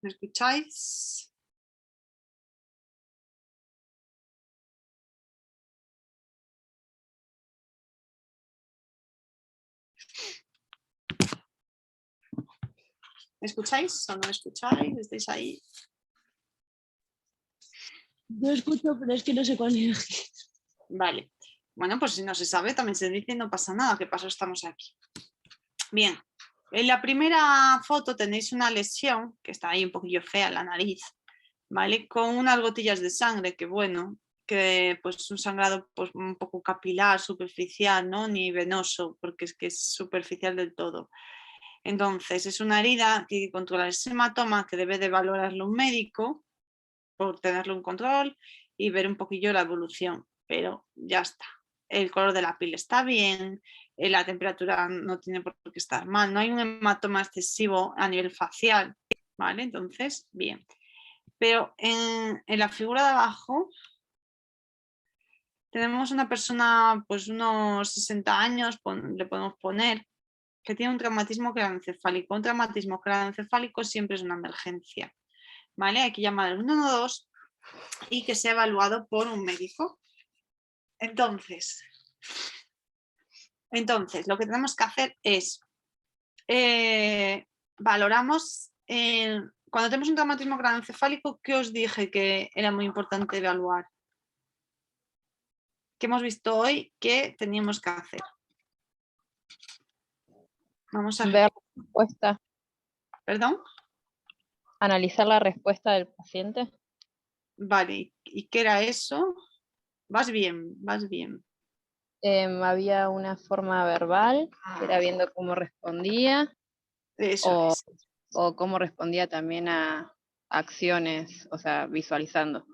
¿Me escucháis? ¿Me escucháis o no me escucháis? ¿Estáis ahí? Yo escucho, pero es que no sé cuál es. Vale. Bueno, pues si no se sabe, también se dice, no pasa nada, ¿qué pasó? Estamos aquí. Bien. En la primera foto tenéis una lesión, que está ahí un poquillo fea en la nariz, ¿vale? Con unas gotillas de sangre, que bueno, que pues un sangrado pues, un poco capilar, superficial, ¿no? Ni venoso, porque es que es superficial del todo. Entonces, es una herida que hay que controlar ese hematoma, que debe de valorarlo un médico por tenerlo en control y ver un poquillo la evolución, pero ya está. El color de la piel está bien, la temperatura no tiene por qué estar mal, no hay un hematoma excesivo a nivel facial, ¿vale? Entonces, bien. Pero en la figura de abajo tenemos una persona, pues unos 60 años, le podemos poner, que tiene un traumatismo craneoencefálico. Un traumatismo craneoencefálico siempre es una emergencia, ¿vale? Hay que llamar al 112 y que sea evaluado por un médico. Entonces, lo que tenemos que hacer es, valoramos, cuando tenemos un traumatismo craneoencefálico, ¿qué os dije que era muy importante evaluar? ¿Qué hemos visto hoy que teníamos que hacer? Vamos a ver la respuesta, ¿Perdón? analizar la respuesta del paciente. Vale, ¿y qué era eso? Vas bien, vas bien. Había una forma verbal, que era viendo cómo respondía, Eso es. o cómo respondía también a acciones, o sea, visualizando.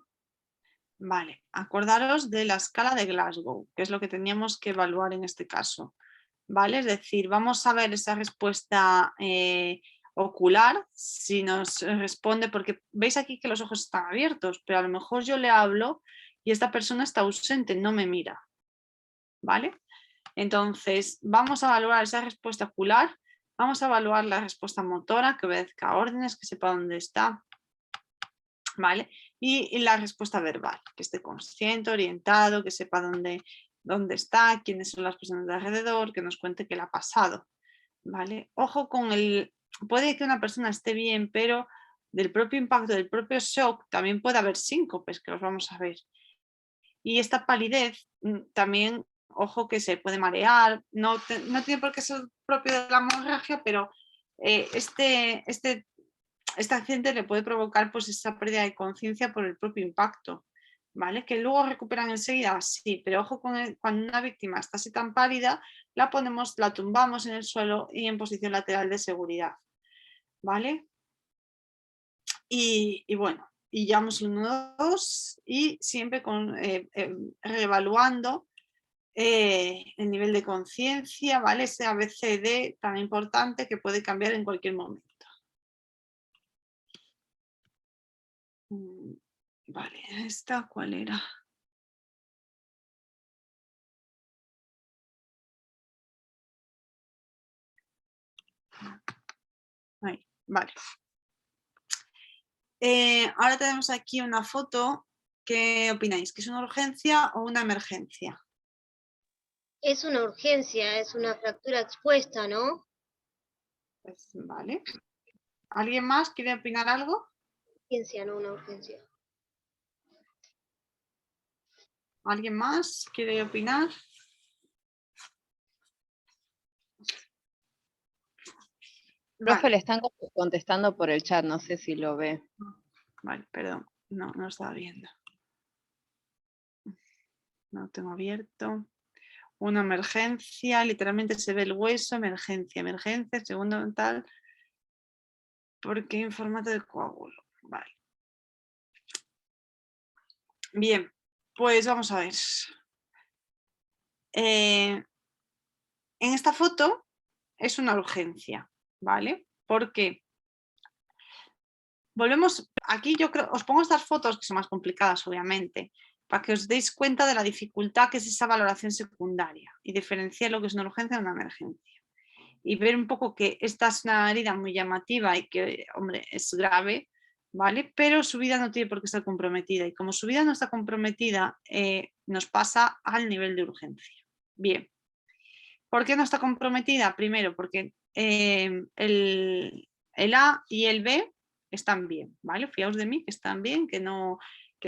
Vale, acordaros de la escala de Glasgow, que es lo que teníamos que evaluar en este caso. ¿Vale? Es decir, vamos a ver esa respuesta ocular, si nos responde, porque veis aquí que los ojos están abiertos, pero a lo mejor yo le hablo y esta persona está ausente, no me mira. ¿Vale? Entonces, vamos a evaluar esa respuesta ocular, vamos a evaluar la respuesta motora, que obedezca órdenes, que sepa dónde está, ¿vale? Y la respuesta verbal, que esté consciente, orientado, que sepa dónde está, quiénes son las personas de alrededor, que nos cuente qué le ha pasado, ¿vale? Ojo con puede que una persona esté bien, pero del propio impacto, del propio shock, también puede haber síncopes, que los vamos a ver. Y esta palidez también, ojo que se puede marear, no tiene por qué ser propio de la hemorragia, pero este accidente le puede provocar pues esa pérdida de conciencia por el propio impacto, ¿vale? Que luego recuperan enseguida, sí, pero ojo cuando una víctima está así tan pálida, la tumbamos en el suelo y en posición lateral de seguridad, ¿vale? Y bueno, y llevamos el 1-2 y siempre reevaluando el nivel de conciencia, ¿vale? Ese ABCD tan importante que puede cambiar en cualquier momento. Vale, ¿esta cuál era? Ahí, vale. Ahora tenemos aquí una foto. ¿Qué opináis? ¿Que es una urgencia o una emergencia? Es una urgencia, es una fractura expuesta, ¿no? Pues, vale. ¿Alguien más quiere opinar algo? Urgencia, no una urgencia. ¿Alguien más quiere opinar? Profe, Vale, le están contestando por el chat, no sé si lo ve. vale, perdón, no lo estaba viendo. No lo tengo abierto. Una emergencia, literalmente se ve el hueso, emergencia, segundo tal, porque en formato de coágulo. Vale. Bien, pues vamos a ver. En esta foto es una urgencia, ¿vale? Porque volvemos, aquí yo creo, os pongo estas fotos que son más complicadas, obviamente, para que os deis cuenta de la dificultad que es esa valoración secundaria y diferenciar lo que es una urgencia de una emergencia. Y ver un poco que esta es una herida muy llamativa y que, hombre, es grave, ¿vale? Pero su vida no tiene por qué estar comprometida. Y como su vida no está comprometida, nos pasa al nivel de urgencia. Bien. ¿Por qué no está comprometida? Primero, porque el A y el B están bien, ¿vale? Fiaos de mí, que están bien, que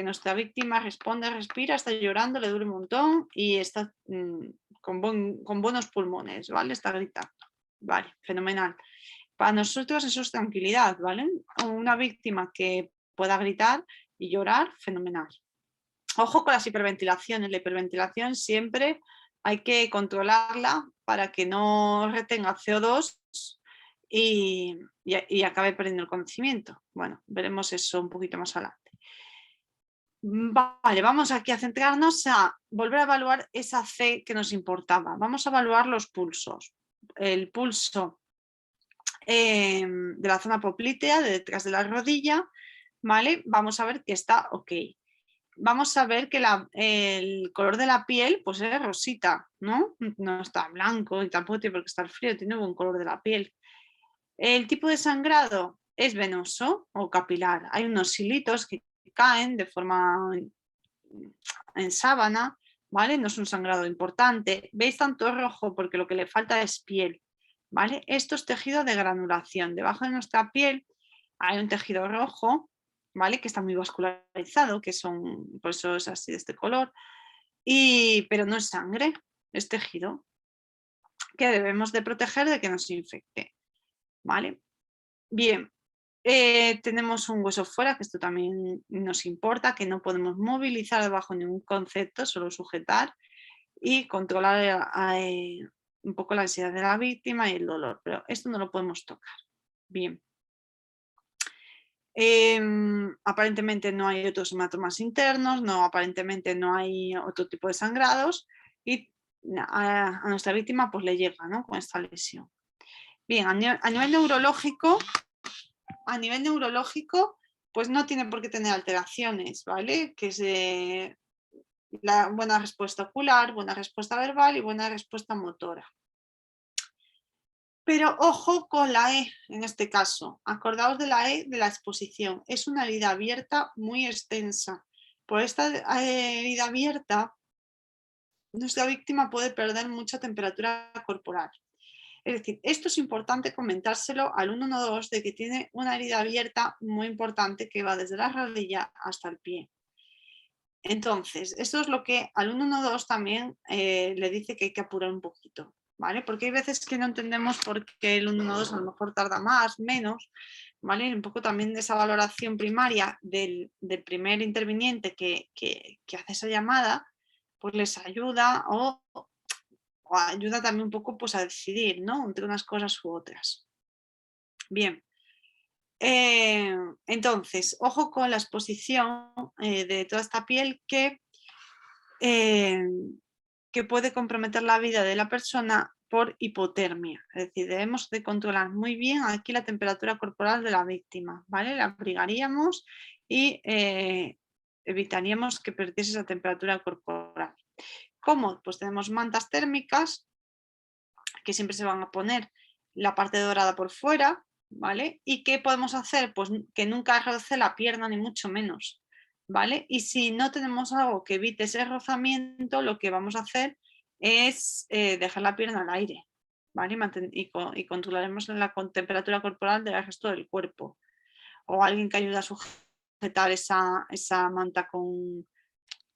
nuestra víctima responde, respira, está llorando, le duele un montón y está con buenos pulmones, ¿vale? Está gritando. Vale, fenomenal. Para nosotros eso es tranquilidad, ¿vale? Una víctima que pueda gritar y llorar, fenomenal. Ojo con las hiperventilaciones. La hiperventilación siempre hay que controlarla para que no retenga CO2 y acabe perdiendo el conocimiento. Bueno, veremos eso un poquito más adelante. Vale, vamos aquí a centrarnos a volver a evaluar esa C que nos importaba. Vamos a evaluar los pulsos. El pulso de la zona poplitea, de detrás de la rodilla, ¿vale? Vamos a ver que está ok. Vamos a ver que el color de la piel pues es rosita, ¿no? No está blanco y tampoco tiene por qué estar frío, tiene buen color de la piel. El tipo de sangrado es venoso o capilar. Hay unos hilitos que caen de forma en sábana, ¿vale? No es un sangrado importante. ¿Veis tanto rojo? Porque lo que le falta es piel, ¿vale? Esto es tejido de granulación. Debajo de nuestra piel hay un tejido rojo, ¿vale? Que está muy vascularizado, que son, por eso es así de este color, pero no es sangre, es tejido que debemos de proteger de que nos infecte, ¿vale? Bien, tenemos un hueso fuera, que esto también nos importa, que no podemos movilizar bajo ningún concepto, solo sujetar y controlar un poco la ansiedad de la víctima y el dolor, pero esto no lo podemos tocar. Bien. Aparentemente no hay otros hematomas internos, aparentemente no hay otro tipo de sangrados y a nuestra víctima pues le llega, ¿no? Con esta lesión. Bien, a nivel neurológico, pues no tiene por qué tener alteraciones, ¿vale? Que es la buena respuesta ocular, buena respuesta verbal y buena respuesta motora. Pero ojo con la E en este caso. Acordaos de la E de la exposición. Es una herida abierta muy extensa. Por esta herida abierta, nuestra víctima puede perder mucha temperatura corporal. Es decir, esto es importante comentárselo al 112 de que tiene una herida abierta muy importante que va desde la rodilla hasta el pie. Entonces, esto es lo que al 112 también le dice que hay que apurar un poquito, ¿vale? Porque hay veces que no entendemos por qué el 112 a lo mejor tarda más, menos, ¿vale? Un poco también de esa valoración primaria del primer interviniente que hace esa llamada, pues les ayuda o ayuda también un poco pues, a decidir, ¿no? Entre unas cosas u otras. Bien. Entonces, ojo con la exposición de toda esta piel que puede comprometer la vida de la persona por hipotermia. Es decir, debemos de controlar muy bien aquí la temperatura corporal de la víctima, ¿vale? La abrigaríamos y evitaríamos que perdiese esa temperatura corporal. ¿Cómo? Pues tenemos mantas térmicas que siempre se van a poner la parte dorada por fuera, ¿vale? ¿Y qué podemos hacer? Pues que nunca roce la pierna ni mucho menos, ¿vale? Y si no tenemos algo que evite ese rozamiento, lo que vamos a hacer es dejar la pierna al aire, ¿vale? Y controlaremos la temperatura corporal del resto del cuerpo. O alguien que ayude a sujetar esa manta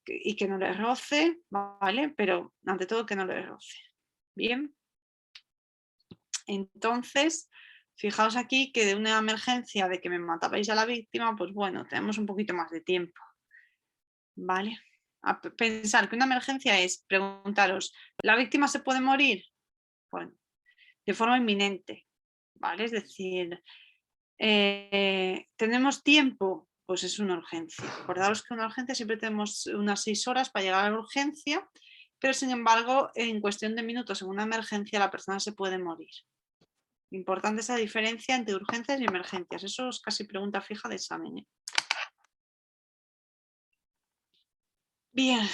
y que no le roce, ¿vale? Pero ante todo que no le roce. Bien. Entonces, Fijaos aquí que de una emergencia de que me matabais a la víctima, pues bueno, tenemos un poquito más de tiempo. ¿Vale? A pensar que una emergencia es preguntaros, ¿la víctima se puede morir? Bueno, de forma inminente, ¿vale? Es decir, ¿tenemos tiempo? Pues es una urgencia. Acordaros que una urgencia siempre tenemos unas 6 horas para llegar a la urgencia, pero sin embargo, en cuestión de minutos en una emergencia la persona se puede morir. Importante esa diferencia entre urgencias y emergencias. Eso es casi pregunta fija de examen, ¿eh? Bien.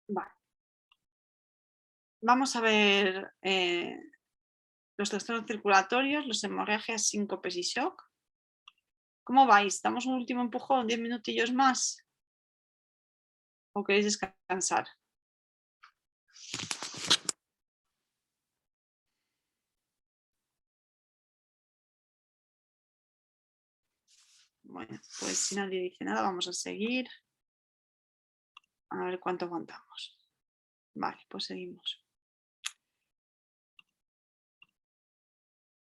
Vale. Vamos a ver los trastornos circulatorios, los hemorragias, síncopes y shock. ¿Cómo vais? ¿Damos un último empujón? ¿10 minutillos más? ¿O queréis descansar? Bueno, pues si nadie dice nada, vamos a seguir. A ver cuánto aguantamos. Vale, pues seguimos.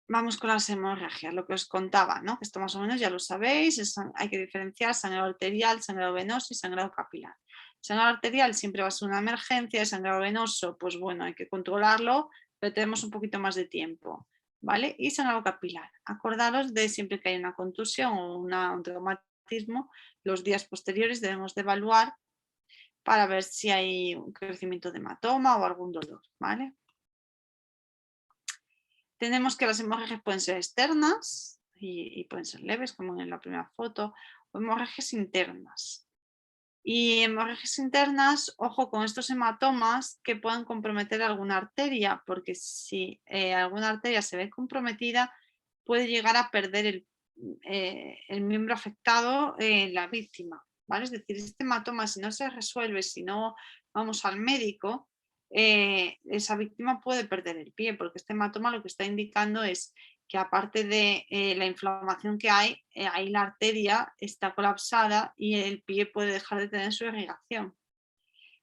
Vamos con las hemorragias, lo que os contaba, ¿no? Que esto más o menos ya lo sabéis, hay que diferenciar sangrado arterial, sangrado venoso y sangrado capilar. Sangrado arterial siempre va a ser una emergencia, el sangrado venoso, pues bueno, hay que controlarlo, pero tenemos un poquito más de tiempo, ¿vale? Y sangrado capilar, acordaros de siempre que hay una contusión o un traumatismo, los días posteriores debemos de evaluar para ver si hay un crecimiento de hematoma o algún dolor, ¿vale? Tenemos que las hemorragias pueden ser externas y pueden ser leves, como en la primera foto, o hemorragias internas. Y hemorragias internas, ojo con estos hematomas que puedan comprometer alguna arteria, porque si alguna arteria se ve comprometida, puede llegar a perder el miembro afectado, la víctima, ¿vale? Es decir, este hematoma, si no se resuelve, si no vamos al médico, esa víctima puede perder el pie, porque este hematoma lo que está indicando es que aparte de la inflamación que hay, ahí la arteria está colapsada y el pie puede dejar de tener su irrigación,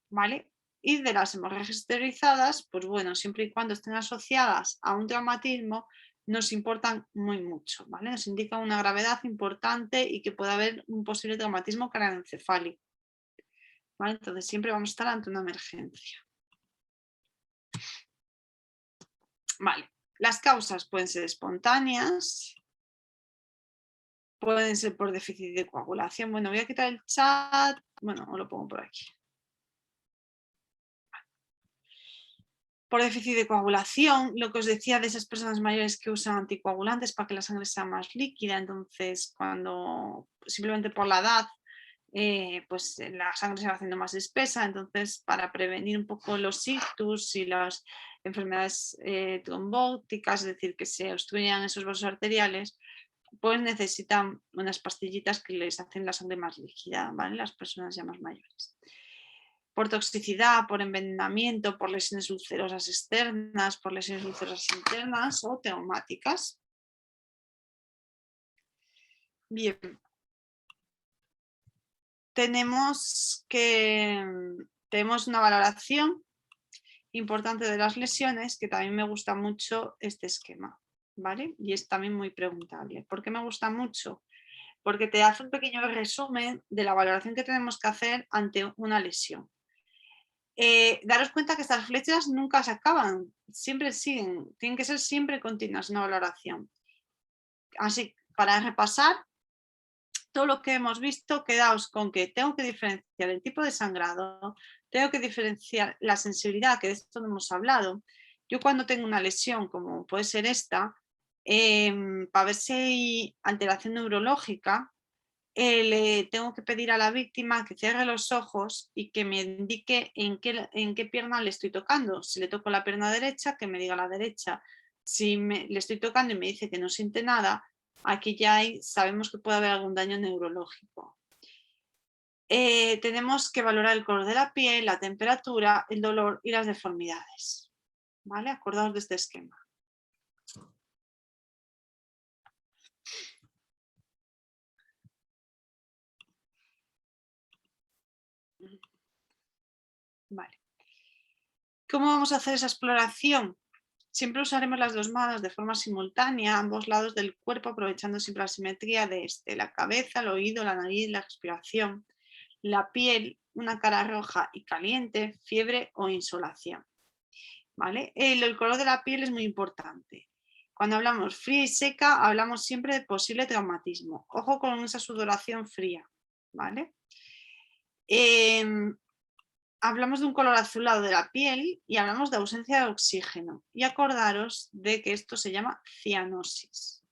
¿vale? Y de las hemorragias exteriorizadas, pues bueno, siempre y cuando estén asociadas a un traumatismo, nos importan muy mucho, ¿vale? Nos indica una gravedad importante y que puede haber un posible traumatismo craneoencefálico, ¿vale? Entonces siempre vamos a estar ante una emergencia. Vale, las causas pueden ser espontáneas, pueden ser por déficit de coagulación. Bueno, voy a quitar el chat, bueno, os lo pongo por aquí. Por déficit de coagulación, lo que os decía de esas personas mayores que usan anticoagulantes para que la sangre sea más líquida, entonces cuando simplemente por la edad, pues la sangre se va haciendo más espesa, entonces para prevenir un poco los ictus y las enfermedades trombóticas, es decir, que se obstruyan esos vasos arteriales, pues necesitan unas pastillitas que les hacen la sangre más líquida, ¿vale? Las personas ya más mayores. Por toxicidad, por envenenamiento, por lesiones ulcerosas externas, por lesiones ulcerosas internas o traumáticas. Bien. Tenemos una valoración importante de las lesiones, que también me gusta mucho este esquema, ¿vale? Y es también muy preguntable. ¿Por qué me gusta mucho? Porque te hace un pequeño resumen de la valoración que tenemos que hacer ante una lesión. Daros cuenta que estas flechas nunca se acaban, siempre siguen, tienen que ser siempre continuas una valoración. Así, para repasar todo lo que hemos visto, quedaos con que tengo que diferenciar el tipo de sangrado, tengo que diferenciar la sensibilidad, que de esto no hemos hablado. Yo cuando tengo una lesión, como puede ser esta, para ver si hay alteración neurológica, le tengo que pedir a la víctima que cierre los ojos y que me indique en qué pierna le estoy tocando. Si le toco la pierna derecha, que me diga la derecha. Si le estoy tocando y me dice que no siente nada, aquí ya sabemos que puede haber algún daño neurológico. Tenemos que valorar el color de la piel, la temperatura, el dolor y las deformidades. ¿Vale? Acordaos de este esquema. Vale. ¿Cómo vamos a hacer esa exploración? Siempre usaremos las dos manos de forma simultánea a ambos lados del cuerpo, aprovechando siempre la simetría de la cabeza, el oído, la nariz, la respiración, la piel, una cara roja y caliente, fiebre o insolación. ¿Vale? El color de la piel es muy importante. Cuando hablamos fría y seca, hablamos siempre de posible traumatismo. Ojo con esa sudoración fría, ¿vale? Hablamos de un color azulado de la piel y hablamos de ausencia de oxígeno. Y acordaros de que esto se llama cianosis.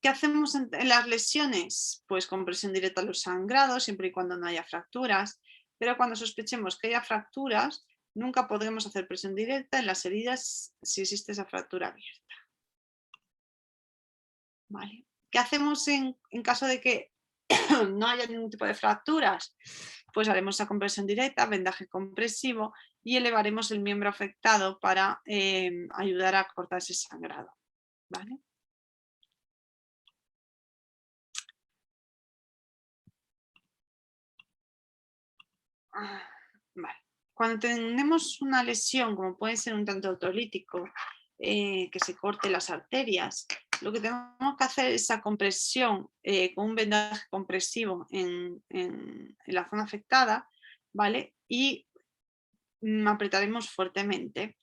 ¿Qué hacemos en las lesiones? Pues compresión directa a los sangrados, siempre y cuando no haya fracturas. Pero cuando sospechemos que haya fracturas, nunca podremos hacer presión directa en las heridas si existe esa fractura abierta. ¿Vale? ¿Qué hacemos en caso de que no haya ningún tipo de fracturas? Pues haremos esa compresión directa, vendaje compresivo y elevaremos el miembro afectado para ayudar a cortar ese sangrado. ¿Vale? Vale. Cuando tenemos una lesión, como puede ser un tanto autolítico, que se corte las arterias, lo que tenemos que hacer es esa compresión con un vendaje compresivo en la zona afectada, ¿vale? Y apretaremos fuertemente.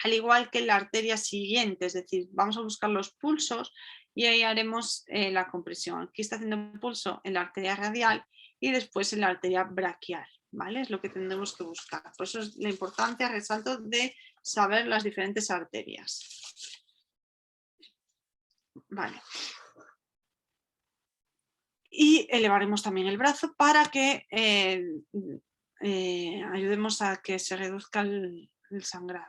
Al igual que en la arteria siguiente, es decir, vamos a buscar los pulsos y ahí haremos la compresión. Aquí está haciendo un pulso en la arteria radial y después en la arteria braquial, ¿vale? Es lo que tendremos que buscar. Por eso es la importancia, resalto, de saber las diferentes arterias. Vale. Y elevaremos también el brazo para que ayudemos a que se reduzca el sangrado.